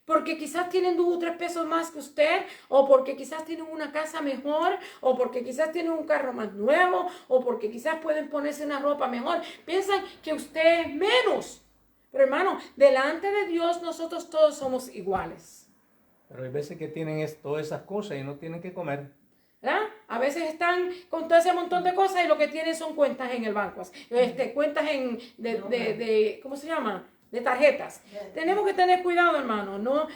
porque quizás tienen 2 o 3 pesos más que usted, o porque quizás tienen una casa mejor, o porque quizás tienen un carro más nuevo, o porque quizás pueden ponerse una ropa mejor. Piensan que usted es menos. Pero hermano, delante de Dios nosotros todos somos iguales. Pero hay veces que tienen todas esas cosas y no tienen que comer. ¿Verdad? A veces están con todo ese montón de cosas y lo que tienen son cuentas en el banco. Cuentas ¿cómo se llama? De tarjetas. Tenemos que tener cuidado, hermano. No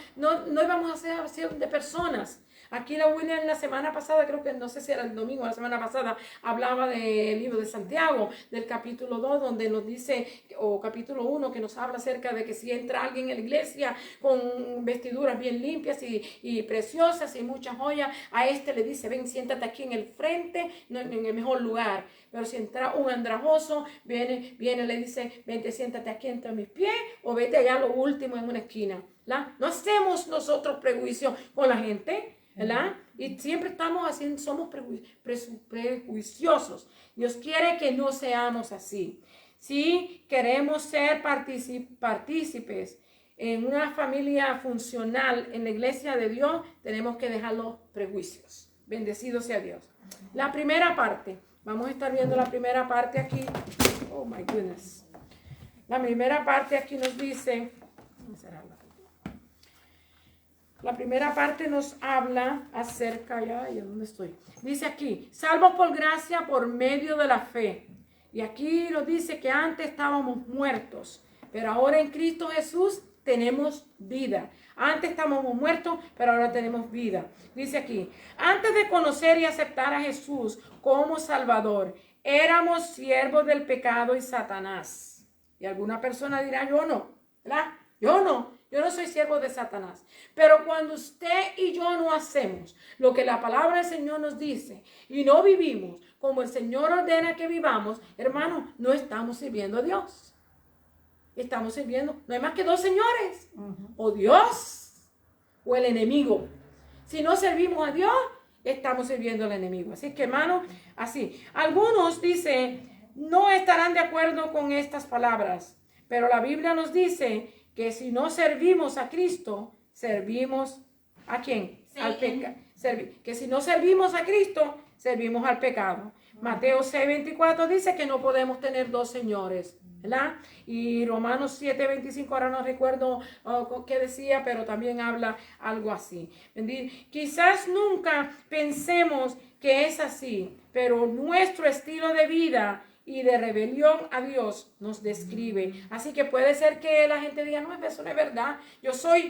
íbamos a ser de personas. Aquí la William la semana pasada, creo que no sé si era el domingo o la semana pasada, hablaba del libro de Santiago, del capítulo 2, donde nos dice, o capítulo 1, que nos habla acerca de que si entra alguien en la iglesia con vestiduras bien limpias y preciosas y muchas joyas, a este le dice, ven, siéntate aquí en el frente, no, en el mejor lugar. Pero si entra un andrajoso, viene, le dice, vente, siéntate aquí entre mis pies, o vete allá a lo último en una esquina, ¿verdad? No hacemos nosotros prejuicio con la gente, ¿verdad? Y siempre estamos haciendo, somos prejuiciosos. Dios quiere que no seamos así. Si queremos ser partícipes en una familia funcional en la iglesia de Dios, tenemos que dejar los prejuicios. Bendecido sea Dios. La primera parte, vamos a estar viendo la primera parte aquí. Oh my goodness. La primera parte aquí nos dice, la primera parte nos habla acerca, ¿dónde estoy? Dice aquí, salvos por gracia por medio de la fe. Y aquí nos dice que antes estábamos muertos, pero ahora en Cristo Jesús tenemos vida. Antes estábamos muertos, pero ahora tenemos vida. Dice aquí, antes de conocer y aceptar a Jesús como Salvador, éramos siervos del pecado y Satanás. Y alguna persona dirá, yo no, ¿verdad? Yo no soy siervo de Satanás. Pero cuando usted y yo no hacemos lo que la palabra del Señor nos dice y no vivimos como el Señor ordena que vivamos, hermano, no estamos sirviendo a Dios. Estamos sirviendo, no hay más que dos señores, o Dios o el enemigo. Si no servimos a Dios, estamos sirviendo al enemigo. Así que, hermano, así. Algunos dicen, no estarán de acuerdo con estas palabras, pero la Biblia nos dice que si no servimos a Cristo, servimos ¿a quién? Sí. Al pecado. Que si no servimos a Cristo, servimos al pecado. Mateo 6:24 dice que no podemos tener dos señores, ¿verdad? Y Romanos 7:25, ahora no recuerdo qué decía, pero también habla algo así. Quizás nunca pensemos que es así, pero nuestro estilo de vida y de rebelión a Dios nos describe. Así que puede ser que la gente diga, no, eso no es verdad. Yo soy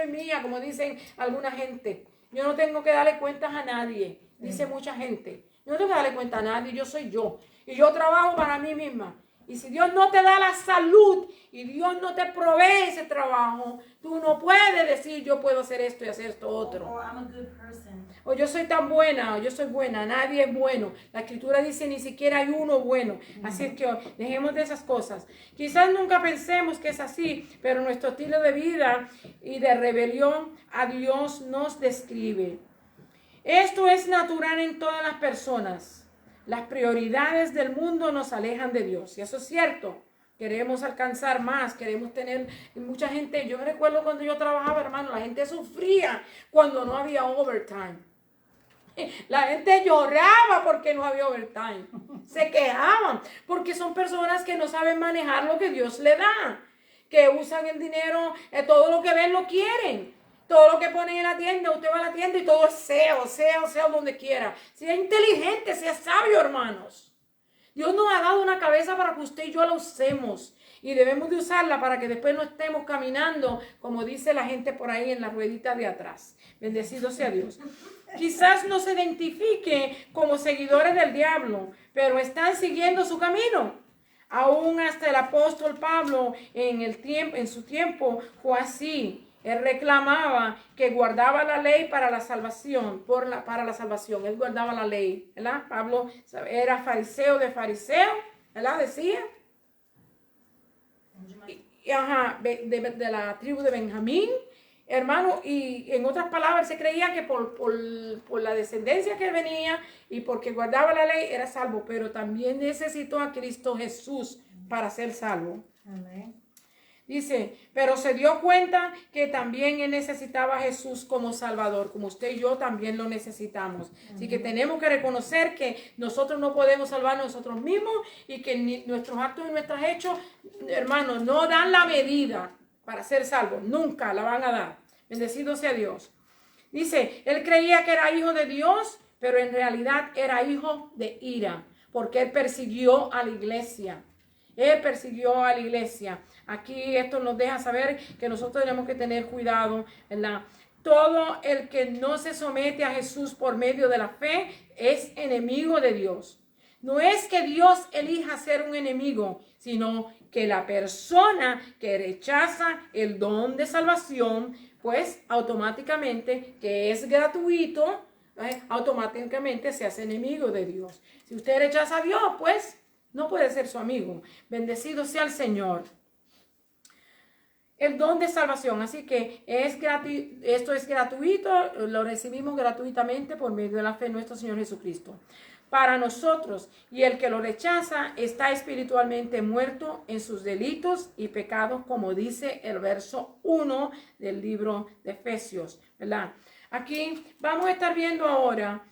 mía, como dicen alguna gente. Yo no tengo que darle cuentas a nadie, dice mucha gente. Yo no tengo que darle cuenta a nadie, yo soy yo. Y yo trabajo para mí misma. Y si Dios no te da la salud y Dios no te provee ese trabajo, tú no puedes decir yo puedo hacer esto y hacer esto otro. I'm a good person. O yo soy tan buena, o yo soy buena, nadie es bueno. La escritura dice ni siquiera hay uno bueno. Así es que dejemos de esas cosas. Quizás nunca pensemos que es así, pero nuestro estilo de vida y de rebelión a Dios nos describe. Esto es natural en todas las personas. Las prioridades del mundo nos alejan de Dios. Y eso es cierto. Queremos alcanzar más, queremos tener mucha gente. Yo me recuerdo cuando yo trabajaba, hermano, la gente sufría cuando no había overtime. La gente lloraba porque no había overtime. Se quejaban porque son personas que no saben manejar lo que Dios le da. Que usan el dinero, todo lo que ven lo quieren. Todo lo que ponen en la tienda, usted va a la tienda y todo es SEO donde quiera. Sea inteligente, sea sabio, hermanos. Dios nos ha dado una cabeza para que usted y yo la usemos. Y debemos de usarla para que después no estemos caminando, como dice la gente por ahí en la ruedita de atrás. Bendecido sea Dios. Quizás no se identifique como seguidores del diablo, pero están siguiendo su camino. Aún hasta el apóstol Pablo en su tiempo fue así. Él reclamaba que guardaba la ley para la salvación, para la salvación. Él guardaba la ley, ¿verdad? Pablo era fariseo de fariseo, ¿verdad? Decía. De la tribu de Benjamín, hermano, y en otras palabras, se creía que por la descendencia que él venía y porque guardaba la ley era salvo, pero también necesitó a Cristo Jesús para ser salvo. Amén. Dice, pero se dio cuenta que también él necesitaba a Jesús como Salvador, como usted y yo también lo necesitamos. Así que tenemos que reconocer que nosotros no podemos salvar a nosotros mismos y que nuestros actos y nuestros hechos, hermanos, no dan la medida para ser salvos. Nunca la van a dar. Bendecido sea Dios. Dice, él creía que era hijo de Dios, pero en realidad era hijo de ira, porque él persiguió a la iglesia. Él persiguió a la iglesia. Aquí esto nos deja saber que nosotros tenemos que tener cuidado, ¿verdad? Todo el que no se somete a Jesús por medio de la fe es enemigo de Dios. No es que Dios elija ser un enemigo, sino que la persona que rechaza el don de salvación, pues automáticamente, que es gratuito, automáticamente se hace enemigo de Dios. Si usted rechaza a Dios, pues no puede ser su amigo. Bendecido sea el Señor. El don de salvación, así que esto es gratuito, lo recibimos gratuitamente por medio de la fe en nuestro Señor Jesucristo. Para nosotros, y el que lo rechaza está espiritualmente muerto en sus delitos y pecados, como dice el verso 1 del libro de Efesios, ¿verdad? Aquí vamos a estar viendo ahora,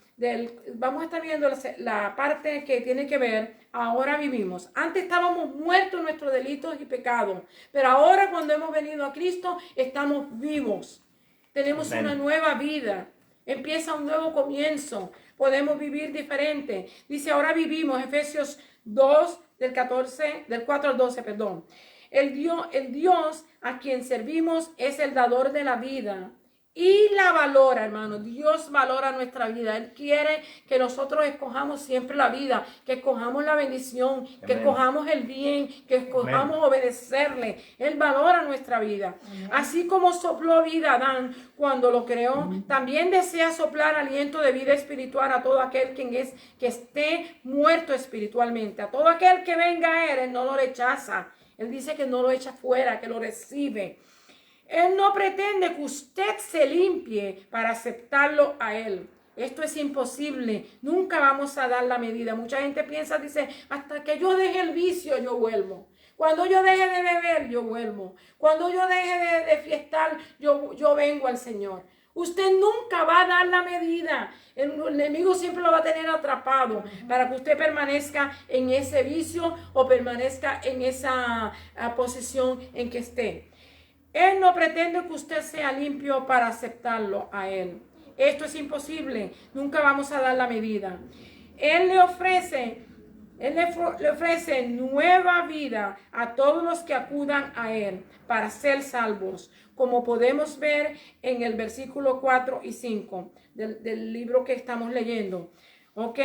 la parte que tiene que ver, ahora vivimos. Antes estábamos muertos en nuestros delitos y pecados, pero ahora cuando hemos venido a Cristo, estamos vivos. Tenemos Amén. una nueva vida. Empieza un nuevo comienzo. Podemos vivir diferente. Dice, ahora vivimos, Efesios 2, del 4 al 12, perdón. El Dios a quien servimos es el dador de la vida. Y la valora, hermano. Dios valora nuestra vida. Él quiere que nosotros escojamos siempre la vida, que escojamos la bendición, que escojamos el bien, que escojamos obedecerle. Él valora nuestra vida. Así como sopló vida a Adán cuando lo creó, también desea soplar aliento de vida espiritual a todo aquel que esté muerto espiritualmente. A todo aquel que venga a Él no lo rechaza. Él dice que no lo echa fuera, que lo recibe. Él no pretende que usted se limpie para aceptarlo a Él. Esto es imposible. Nunca vamos a dar la medida. Mucha gente piensa, dice, hasta que yo deje el vicio, yo vuelvo. Cuando yo deje de beber, yo vuelvo. Cuando yo deje de fiestar, yo vengo al Señor. Usted nunca va a dar la medida. El enemigo siempre lo va a tener atrapado para que usted permanezca en ese vicio o permanezca en esa posición en que esté. Él no pretende que usted sea limpio para aceptarlo a Él. Esto es imposible. Nunca vamos a dar la medida. Él le ofrece nueva vida a todos los que acudan a Él para ser salvos, como podemos ver en el versículo 4 y 5 del libro que estamos leyendo. ¿Ok?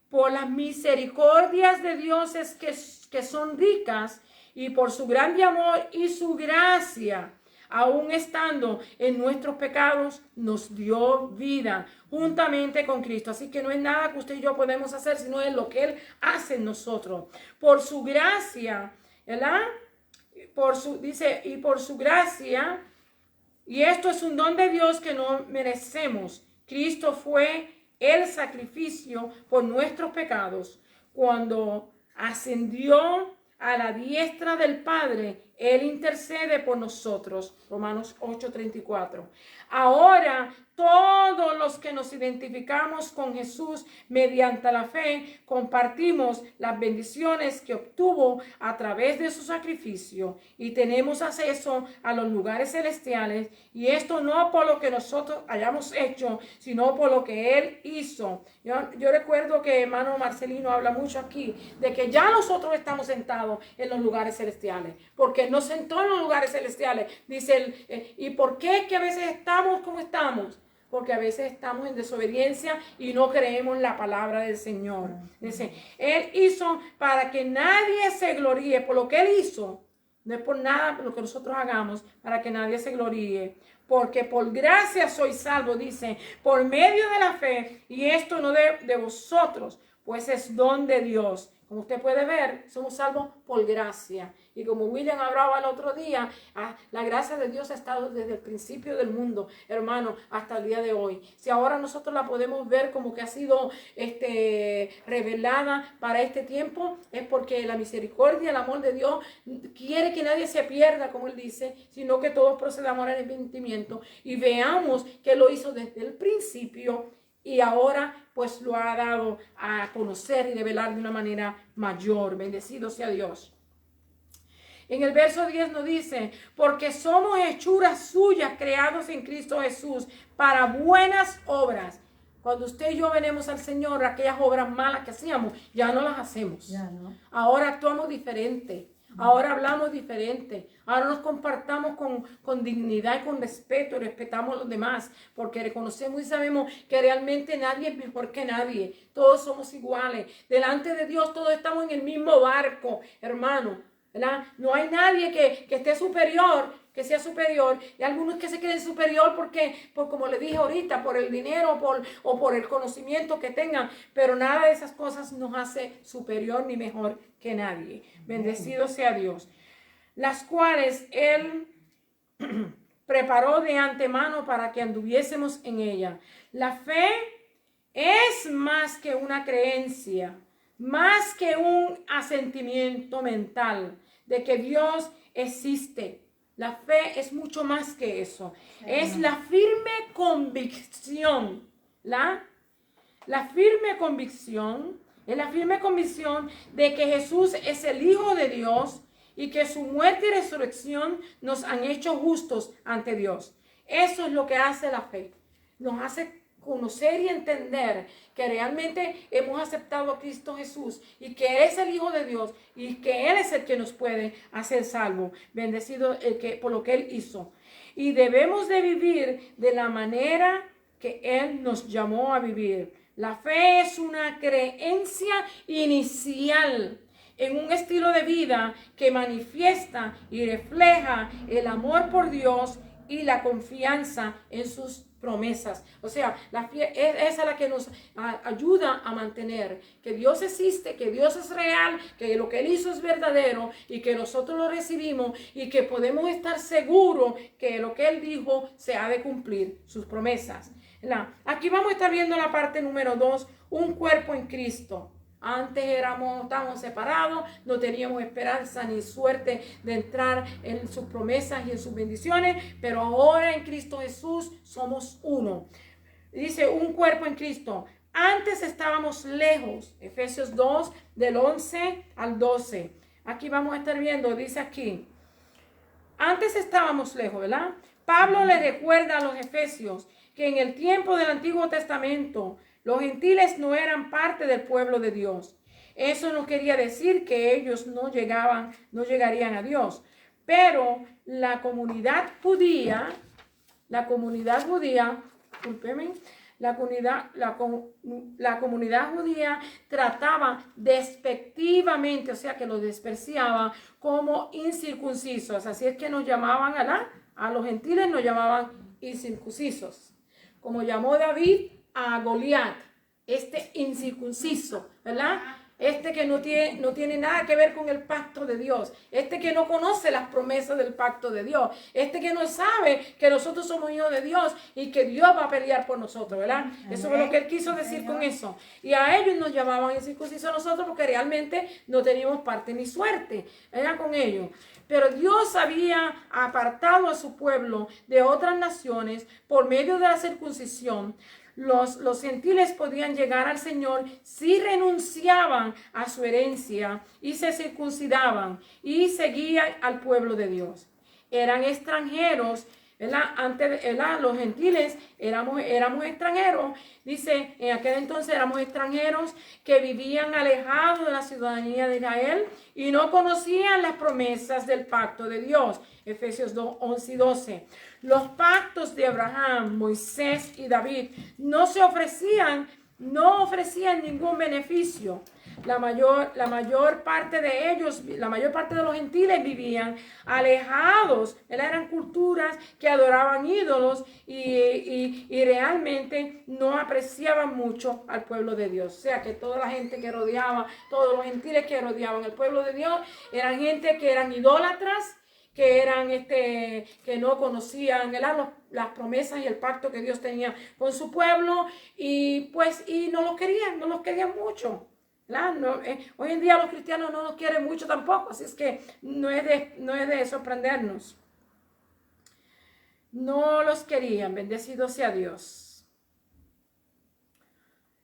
Por las misericordias de Dios es que son ricas, y por su grande amor y su gracia, aún estando en nuestros pecados, nos dio vida juntamente con Cristo. Así que no es nada que usted y yo podemos hacer, sino es lo que Él hace en nosotros. Por su gracia, ¿verdad? Dice, y por su gracia, y esto es un don de Dios que no merecemos. Cristo fue el sacrificio por nuestros pecados. Cuando ascendió a la diestra del Padre, Él intercede por nosotros. Romanos 8:34. Ahora, todos los que nos identificamos con Jesús mediante la fe, compartimos las bendiciones que obtuvo a través de su sacrificio y tenemos acceso a los lugares celestiales, y esto no por lo que nosotros hayamos hecho, sino por lo que Él hizo. Yo recuerdo que hermano Marcelino habla mucho aquí de que ya nosotros estamos sentados en los lugares celestiales, porque Él nos sentó en los lugares celestiales. Dice él, ¿y por qué es que a veces estamos como estamos? Porque a veces estamos en desobediencia y no creemos la palabra del Señor. Dice, Él hizo para que nadie se gloríe por lo que Él hizo. No es por nada por lo que nosotros hagamos, para que nadie se gloríe. Porque por gracia soy salvo, dice, por medio de la fe, y esto no de vosotros, pues es don de Dios. Como usted puede ver, somos salvos por gracia. Y como William hablaba el otro día, la gracia de Dios ha estado desde el principio del mundo, hermano, hasta el día de hoy. Si ahora nosotros la podemos ver como que ha sido revelada para este tiempo, es porque la misericordia, el amor de Dios quiere que nadie se pierda, como Él dice, sino que todos procedamos al arrepentimiento y veamos que lo hizo desde el principio. Y ahora pues lo ha dado a conocer y revelar de una manera mayor. Bendecido sea Dios. En el verso 10 nos dice, porque somos hechuras suyas creados en Cristo Jesús para buenas obras. Cuando usted y yo venimos al Señor, aquellas obras malas que hacíamos, ya no las hacemos. Ya no. Ahora actuamos diferente. Ahora hablamos diferente. Ahora nos compartamos con dignidad y con respeto. Respetamos a los demás porque reconocemos y sabemos que realmente nadie es mejor que nadie. Todos somos iguales. Delante de Dios todos estamos en el mismo barco, hermano, ¿verdad? No hay nadie que esté superior, que sea superior, y algunos que se creen superior porque, como le dije ahorita, por el dinero o por el conocimiento que tengan, pero nada de esas cosas nos hace superior ni mejor que nadie. Bendecido sea Dios. Las cuales Él preparó de antemano para que anduviésemos en ella. La fe es más que una creencia, más que un asentimiento mental de que Dios existe. La fe es mucho más que eso. Es la firme convicción. La firme convicción. Es la firme convicción de que Jesús es el Hijo de Dios y que su muerte y resurrección nos han hecho justos ante Dios. Eso es lo que hace la fe. Nos hace conocer y entender que realmente hemos aceptado a Cristo Jesús y que Él es el Hijo de Dios y que Él es el que nos puede hacer salvo, bendecido por lo que Él hizo. Y debemos de vivir de la manera que Él nos llamó a vivir. La fe es una creencia inicial en un estilo de vida que manifiesta y refleja el amor por Dios y la confianza en sus promesas. O sea, la fe es la que nos ayuda a mantener que Dios existe, que Dios es real, que lo que Él hizo es verdadero y que nosotros lo recibimos y que podemos estar seguros que lo que Él dijo se ha de cumplir, sus promesas. Aquí vamos a estar viendo la parte número 2, un cuerpo en Cristo. Antes estábamos separados, no teníamos esperanza ni suerte de entrar en sus promesas y en sus bendiciones, pero ahora en Cristo Jesús somos uno. Dice, un cuerpo en Cristo. Antes estábamos lejos, Efesios 2, del 11 al 12. Aquí vamos a estar viendo, dice aquí, antes estábamos lejos, ¿verdad? Pablo le recuerda a los efesios que en el tiempo del Antiguo Testamento los gentiles no eran parte del pueblo de Dios. Eso no quería decir que ellos no llegarían a Dios. Pero la comunidad judía, discúlpeme, la comunidad judía trataba despectivamente, o sea que los despreciaba como incircuncisos. Así es que nos llamaban a los gentiles, nos llamaban incircuncisos. Como llamó David a Goliat, este incircunciso, ¿verdad? Este que no tiene nada que ver con el pacto de Dios, este que no conoce las promesas del pacto de Dios, este que no sabe que nosotros somos hijos de Dios y que Dios va a pelear por nosotros, ¿verdad? Eso es lo que él quiso decir con eso. Y a ellos nos llamaban incircuncisos a nosotros porque realmente no teníamos parte ni suerte, ¿verdad? Con ellos. Pero Dios había apartado a su pueblo de otras naciones por medio de la circuncisión. Los gentiles podían llegar al Señor si renunciaban a su herencia y se circuncidaban y seguían al pueblo de Dios. Eran extranjeros, ¿verdad? Antes, ¿verdad? Los gentiles éramos extranjeros. Dice, en aquel entonces éramos extranjeros que vivían alejados de la ciudadanía de Israel y no conocían las promesas del pacto de Dios. Efesios 2, 11 y 12. Los pactos de Abraham, Moisés y David no ofrecían ningún beneficio. La mayor parte de ellos, la mayor parte de los gentiles vivían alejados. Eran culturas que adoraban ídolos y realmente no apreciaban mucho al pueblo de Dios. O sea que toda la gente que rodeaba, todos los gentiles que rodeaban el pueblo de Dios, eran gente que eran idólatras, que eran que no conocían las promesas y el pacto que Dios tenía con su pueblo y no los querían mucho. No, hoy en día los cristianos no nos quieren mucho tampoco, así es que no es de sorprendernos. No los querían, bendecido sea Dios.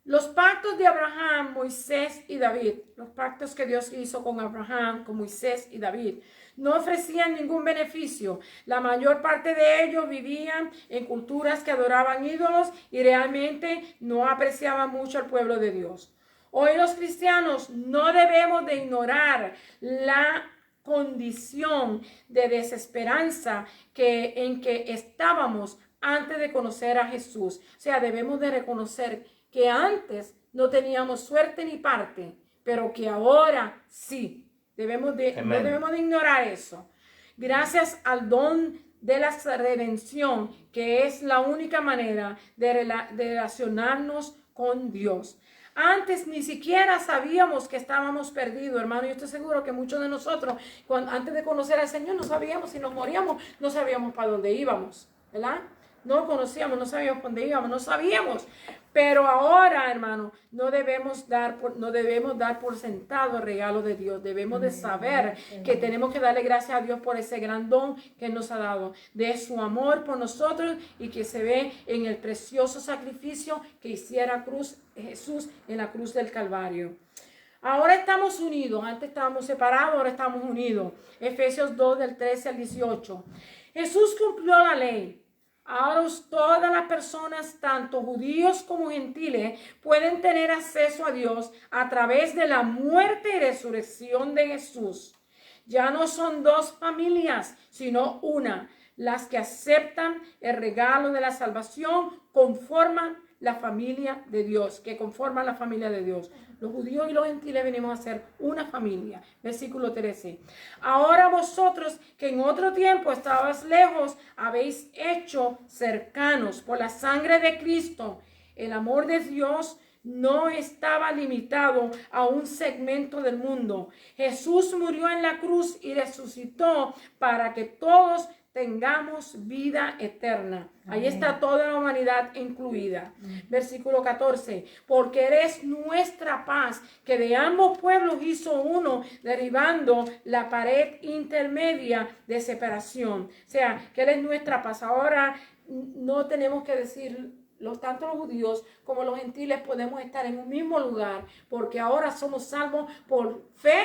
Los pactos de Abraham, Moisés y David, los pactos que Dios hizo con Abraham, con Moisés y David, no ofrecían ningún beneficio. La mayor parte de ellos vivían en culturas que adoraban ídolos y realmente no apreciaban mucho al pueblo de Dios. Hoy los cristianos no debemos de ignorar condición de desesperanza en que estábamos antes de conocer a Jesús. O sea, debemos de reconocer que antes no teníamos suerte ni parte, pero que ahora sí. No debemos de ignorar eso. Gracias al don de la redención, que es la única manera de relacionarnos con Dios. Antes ni siquiera sabíamos que estábamos perdidos, hermano. Yo estoy seguro que muchos de nosotros, antes de conocer al Señor, no sabíamos si nos moríamos, no sabíamos para dónde íbamos, ¿verdad? No conocíamos, no sabíamos dónde íbamos, no sabíamos. Pero ahora, hermano, no debemos dar por sentado el regalo de Dios. Debemos de saber que tenemos que darle gracias a Dios por ese gran don que nos ha dado, de su amor por nosotros, y que se ve en el precioso sacrificio que hiciera Jesús en la cruz del Calvario. Ahora estamos unidos. Antes estábamos separados, ahora estamos unidos. Efesios 2, del 13 al 18. Jesús cumplió la ley. Ahora todas las personas, tanto judíos como gentiles, pueden tener acceso a Dios a través de la muerte y resurrección de Jesús. Ya no son dos familias, sino una. Las que aceptan el regalo de la salvación conforman la familia de Dios, que conforman la familia de Dios. Los judíos y los gentiles venimos a ser una familia. Versículo 13. Ahora vosotros, que en otro tiempo estabais lejos, habéis hecho cercanos por la sangre de Cristo. El amor de Dios no estaba limitado a un segmento del mundo. Jesús murió en la cruz y resucitó para que todos tengamos vida eterna. Ahí está toda la humanidad incluida. Versículo 14. Porque eres nuestra paz, que de ambos pueblos hizo uno, derribando la pared intermedia de separación. O sea, que eres nuestra paz. Ahora no tenemos que decir, tanto los judíos como los gentiles podemos estar en un mismo lugar, porque ahora somos salvos por fe,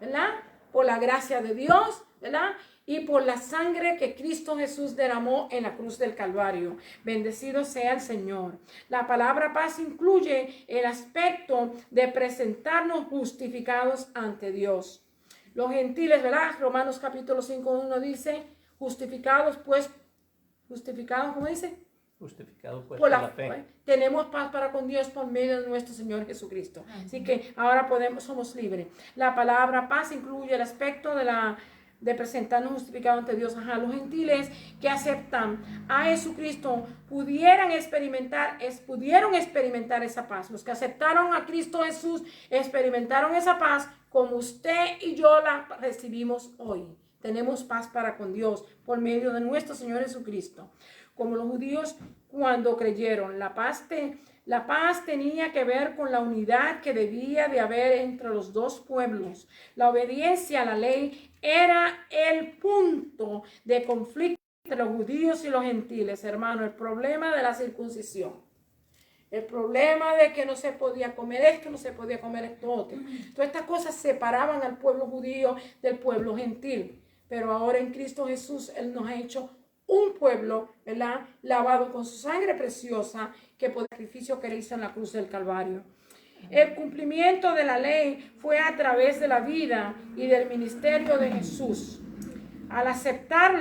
¿verdad? Por la gracia de Dios, ¿verdad? Y por la sangre que Cristo Jesús derramó en la cruz del Calvario. Bendecido sea el Señor. La palabra paz incluye el aspecto de presentarnos justificados ante Dios. Los gentiles, ¿verdad? Romanos capítulo 5:1 dice, justificados, ¿cómo dice? Justificados pues Por por la fe. Tenemos paz para con Dios por medio de nuestro Señor Jesucristo. Así que ahora somos libres. La palabra paz incluye el aspecto de presentarnos justificados ante Dios. Los gentiles que aceptan a Jesucristo pudieron experimentar esa paz. Los que aceptaron a Cristo Jesús experimentaron esa paz como usted y yo la recibimos hoy. Tenemos paz para con Dios por medio de nuestro Señor Jesucristo. Como los judíos cuando creyeron, la paz tenía que ver con la unidad que debía de haber entre los dos pueblos. La obediencia a la ley era el punto de conflicto entre los judíos y los gentiles, hermano. El problema de la circuncisión. El problema de que no se podía comer esto, no se podía comer esto otro. Todas estas cosas separaban al pueblo judío del pueblo gentil. Pero ahora en Cristo Jesús, Él nos ha hecho un pueblo, ¿verdad? Lavado con su sangre preciosa, que por el sacrificio que Él hizo en la cruz del Calvario. El cumplimiento de la ley fue a través de la vida y del ministerio de Jesús. Al aceptar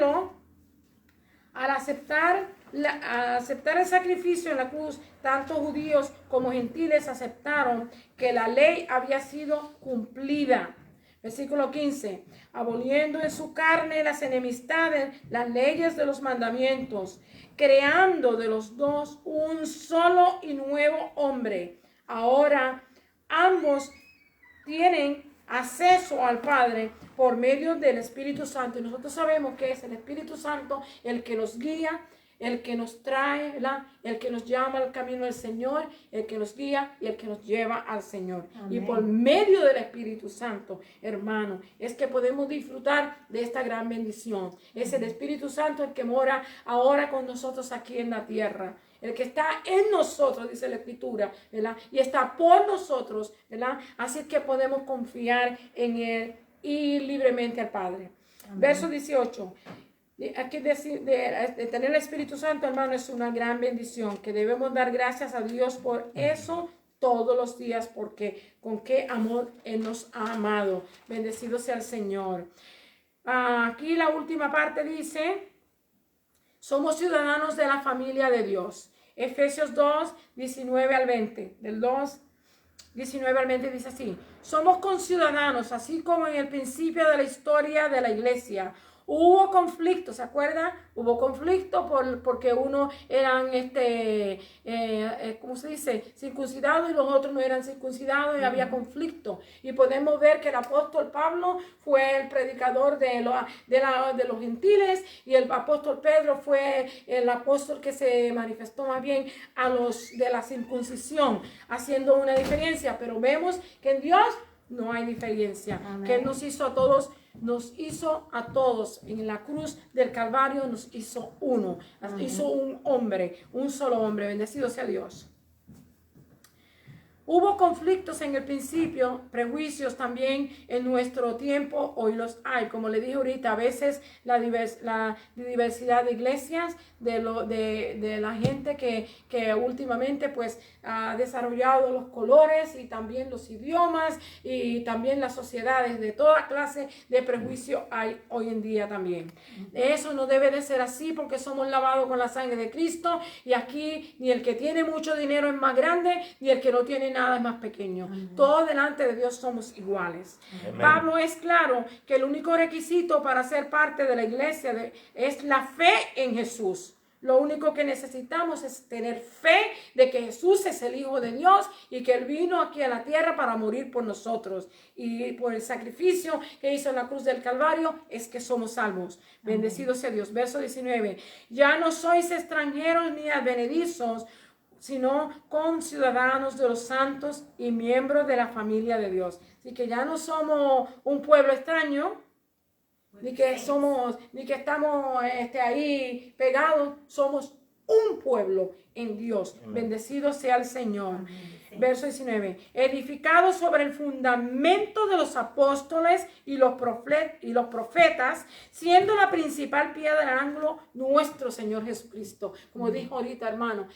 el sacrificio en la cruz, tanto judíos como gentiles aceptaron que la ley había sido cumplida. Versículo 15, aboliendo en su carne las enemistades, las leyes de los mandamientos, creando de los dos un solo y nuevo hombre. Ahora ambos tienen acceso al Padre por medio del Espíritu Santo. Y nosotros sabemos que es el Espíritu Santo el que nos guía, el que nos trae, ¿verdad? El que nos llama al camino del Señor, el que nos guía y el que nos lleva al Señor. Amén. Y por medio del Espíritu Santo, hermano, es que podemos disfrutar de esta gran bendición. Es el Espíritu Santo el que mora ahora con nosotros aquí en la tierra. El que está en nosotros, dice la Escritura, ¿verdad? Y está por nosotros, ¿verdad? Así que podemos confiar en Él y libremente al Padre. Amén. Verso 18. Aquí decir, de tener el Espíritu Santo, hermano, es una gran bendición, que debemos dar gracias a Dios por eso todos los días, porque con qué amor Él nos ha amado. Bendecido sea el Señor. Aquí la última parte dice, somos ciudadanos de la familia de Dios. Efesios 2, 19 al 20. Del 2, 19 al 20 dice así. Somos conciudadanos, así como en el principio de la historia de la iglesia. Hubo conflicto, ¿se acuerda? Hubo conflicto porque unos eran, ¿cómo se dice? Circuncidados y los otros no eran circuncidados y había conflicto. Y podemos ver que el apóstol Pablo fue el predicador de los gentiles y el apóstol Pedro fue el apóstol que se manifestó más bien a los de la circuncisión, haciendo una diferencia. Pero vemos que en Dios no hay diferencia, Amén. Que Él nos hizo a todos en la cruz del Calvario, nos hizo uno, nos hizo un hombre, un solo hombre. Bendecido sea Dios. Hubo conflictos en el principio, prejuicios también en nuestro tiempo, hoy los hay. Como le dije ahorita, a veces la diversidad de iglesias, de la gente que últimamente pues ha desarrollado los colores y también los idiomas y también las sociedades, de toda clase de prejuicio hay hoy en día también. Eso no debe de ser así, porque somos lavados con la sangre de Cristo, y aquí ni el que tiene mucho dinero es más grande, ni el que no tiene nada es más pequeño. Todos delante de Dios somos iguales. Amén. Pablo es claro que el único requisito para ser parte de la iglesia es la fe en Jesús. Lo único que necesitamos es tener fe de que Jesús es el Hijo de Dios y que Él vino aquí a la tierra para morir por nosotros. Y por el sacrificio que hizo en la cruz del Calvario es que somos salvos. Amén. Bendecido sea Dios. Verso 19. Ya no sois extranjeros ni advenedizos, sino conciudadanos de los santos y miembros de la familia de Dios. Así que ya no somos un pueblo extraño, ni que estamos ahí pegados, somos un pueblo en Dios. Amén. Bendecido sea el Señor. Amén. Verso 19. Edificados sobre el fundamento de los apóstoles y los profetas, siendo la principal piedra del ángulo nuestro Señor Jesucristo. Como dijo ahorita, hermano,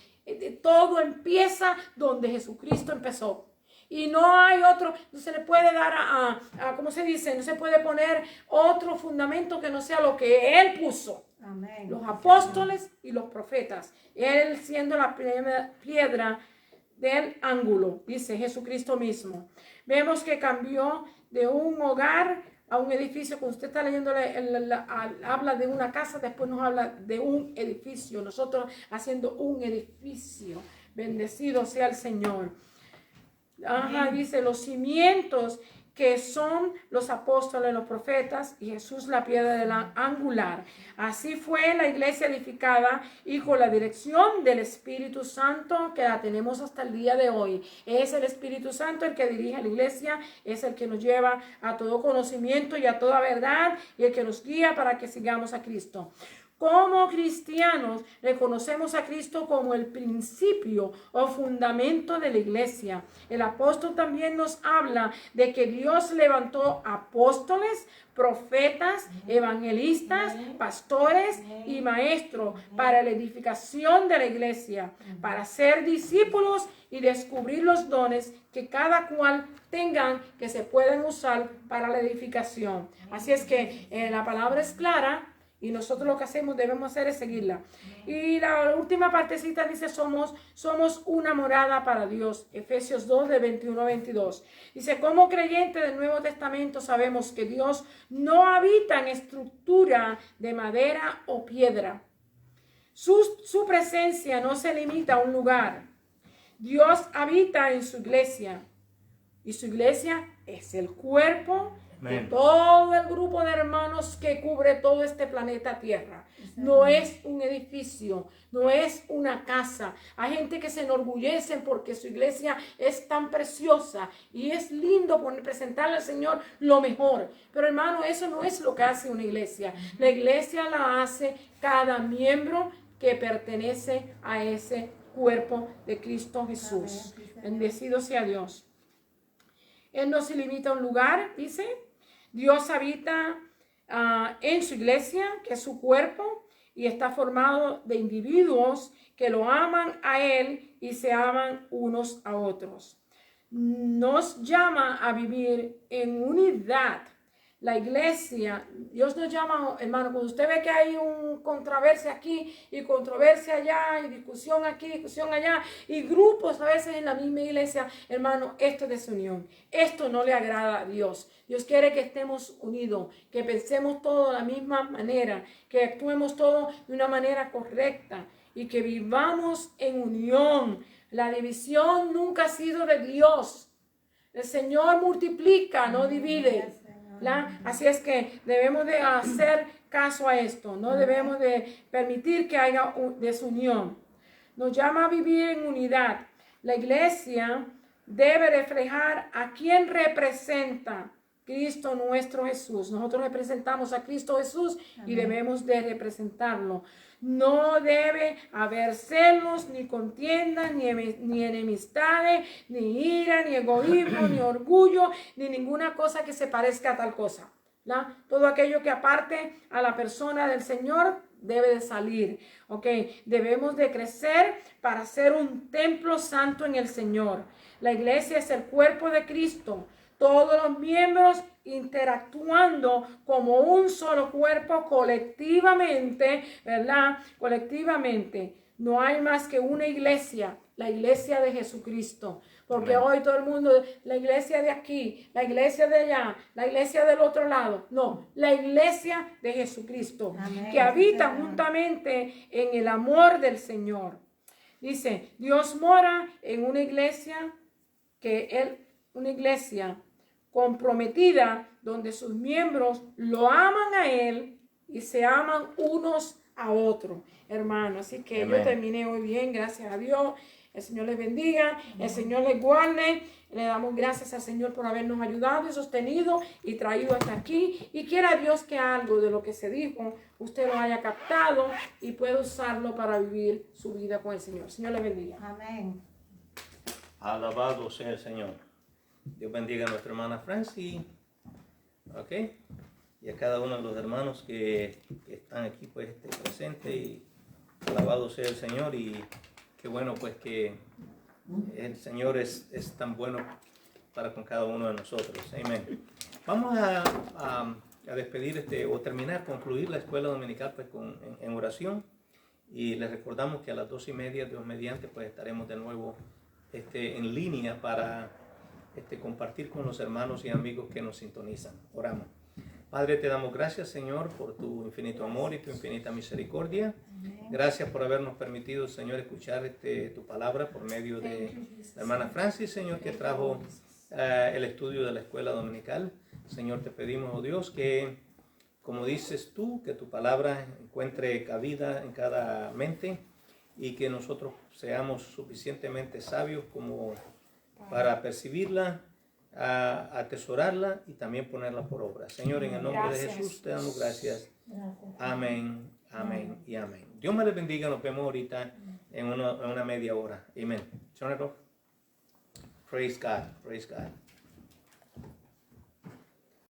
todo empieza donde Jesucristo empezó. Y no hay otro, no se le puede dar ¿cómo se dice? No se puede poner otro fundamento que no sea lo que Él puso. Amén. Los apóstoles y los profetas. Él siendo la piedra del ángulo, dice Jesucristo mismo. Vemos que cambió de un hogar a un edificio. Cuando usted está leyendo, habla de una casa, después nos habla de un edificio. Nosotros haciendo un edificio. Bendecido sea el Señor. Ajá, dice los cimientos que son los apóstoles, los profetas y Jesús la piedra de la angular. Así fue la iglesia edificada y con la dirección del Espíritu Santo que la tenemos hasta el día de hoy. Es el Espíritu Santo el que dirige la iglesia, es el que nos lleva a todo conocimiento y a toda verdad y el que nos guía para que sigamos a Cristo. Como cristianos reconocemos a Cristo como el principio o fundamento de la iglesia. El apóstol también nos habla de que Dios levantó apóstoles, profetas, evangelistas, pastores y maestros para la edificación de la iglesia, para ser discípulos y descubrir los dones que cada cual tengan que se pueden usar para la edificación. Así es que la palabra es clara. Y nosotros lo que debemos hacer es seguirla. Y la última partecita dice, somos una morada para Dios. Efesios 2, de 21 a 22. Dice, como creyentes del Nuevo Testamento sabemos que Dios no habita en estructura de madera o piedra. Su presencia no se limita a un lugar. Dios habita en su iglesia. Y su iglesia es el cuerpo de todo el grupo de hermanos que cubre todo este planeta Tierra. No es un edificio, no es una casa. Hay gente que se enorgullece porque su iglesia es tan preciosa y es lindo presentarle al Señor lo mejor. Pero hermano, eso no es lo que hace una iglesia. La iglesia la hace cada miembro que pertenece a ese cuerpo de Cristo Jesús. Bendecido sea Dios. Él no se limita a un lugar, dice. Dios habita en su iglesia, que es su cuerpo, y está formado de individuos que lo aman a Él y se aman unos a otros. Nos llama a vivir en unidad. La iglesia, Dios nos llama, hermano, cuando usted ve que hay un controversia aquí y controversia allá y discusión aquí, discusión allá y grupos a veces en la misma iglesia, hermano, esto es desunión. Esto no le agrada a Dios. Dios quiere que estemos unidos, que pensemos todos de la misma manera, que actuemos todos de una manera correcta y que vivamos en unión. La división nunca ha sido de Dios. El Señor multiplica, no divide. Así es que debemos de hacer caso a esto, no debemos de permitir que haya desunión. Nos llama a vivir en unidad. La iglesia debe reflejar a quien representa Cristo nuestro Jesús. Nosotros representamos a Cristo Jesús y debemos de representarlo. No debe haber celos, ni contiendas, ni enemistades, ni ira, ni egoísmo, ni orgullo, ni ninguna cosa que se parezca a tal cosa. Todo aquello que aparte a la persona del Señor debe de salir. Debemos de crecer para ser un templo santo en el Señor. La iglesia es el cuerpo de Cristo. Todos los miembros interactuando como un solo cuerpo colectivamente, ¿verdad? Colectivamente. No hay más que una iglesia, la iglesia de Jesucristo. Porque Amén. hoy todo el mundo, la iglesia de aquí, la iglesia de allá, la iglesia del otro lado. No, la iglesia de Jesucristo. Amén. Que habita Amén. juntamente en el amor del Señor. Dice, Dios mora en una iglesia una iglesia comprometida donde sus miembros lo aman a Él y se aman unos a otros, hermano. Así que Amén. yo terminé hoy bien, gracias a Dios. El Señor les bendiga, el Señor les guarde. Le damos gracias al Señor por habernos ayudado y sostenido y traído hasta aquí. Y quiera Dios que algo de lo que se dijo, usted lo haya captado y pueda usarlo para vivir su vida con el Señor. El Señor les bendiga. Amén. Alabado sea el Señor. Dios bendiga a nuestra hermana Francis. Ok. Y a cada uno de los hermanos que están aquí pues presentes. Y alabado sea el Señor. Y qué bueno pues que el Señor es tan bueno para con cada uno de nosotros. Amén. Vamos a despedir o terminar, concluir la escuela dominical pues en oración. Y les recordamos que a las 2:30, Dios mediante, pues estaremos de nuevo en línea para compartir con los hermanos y amigos que nos sintonizan. Oramos. Padre, te damos gracias, Señor, por tu infinito amor y tu infinita misericordia. Gracias por habernos permitido, Señor, escuchar tu palabra por medio de la hermana Francis, Señor, que trajo el estudio de la escuela dominical. Señor, te pedimos, oh Dios, que, como dices tú, que tu palabra encuentre cabida en cada mente y que nosotros seamos suficientemente sabios como para percibirla, atesorarla y también ponerla por obra. Señor, en el nombre de Jesús te damos gracias. Amén, amén y amén. Dios me les bendiga. Nos vemos ahorita en una media hora. Amén. Turn it off. Praise God. Praise God.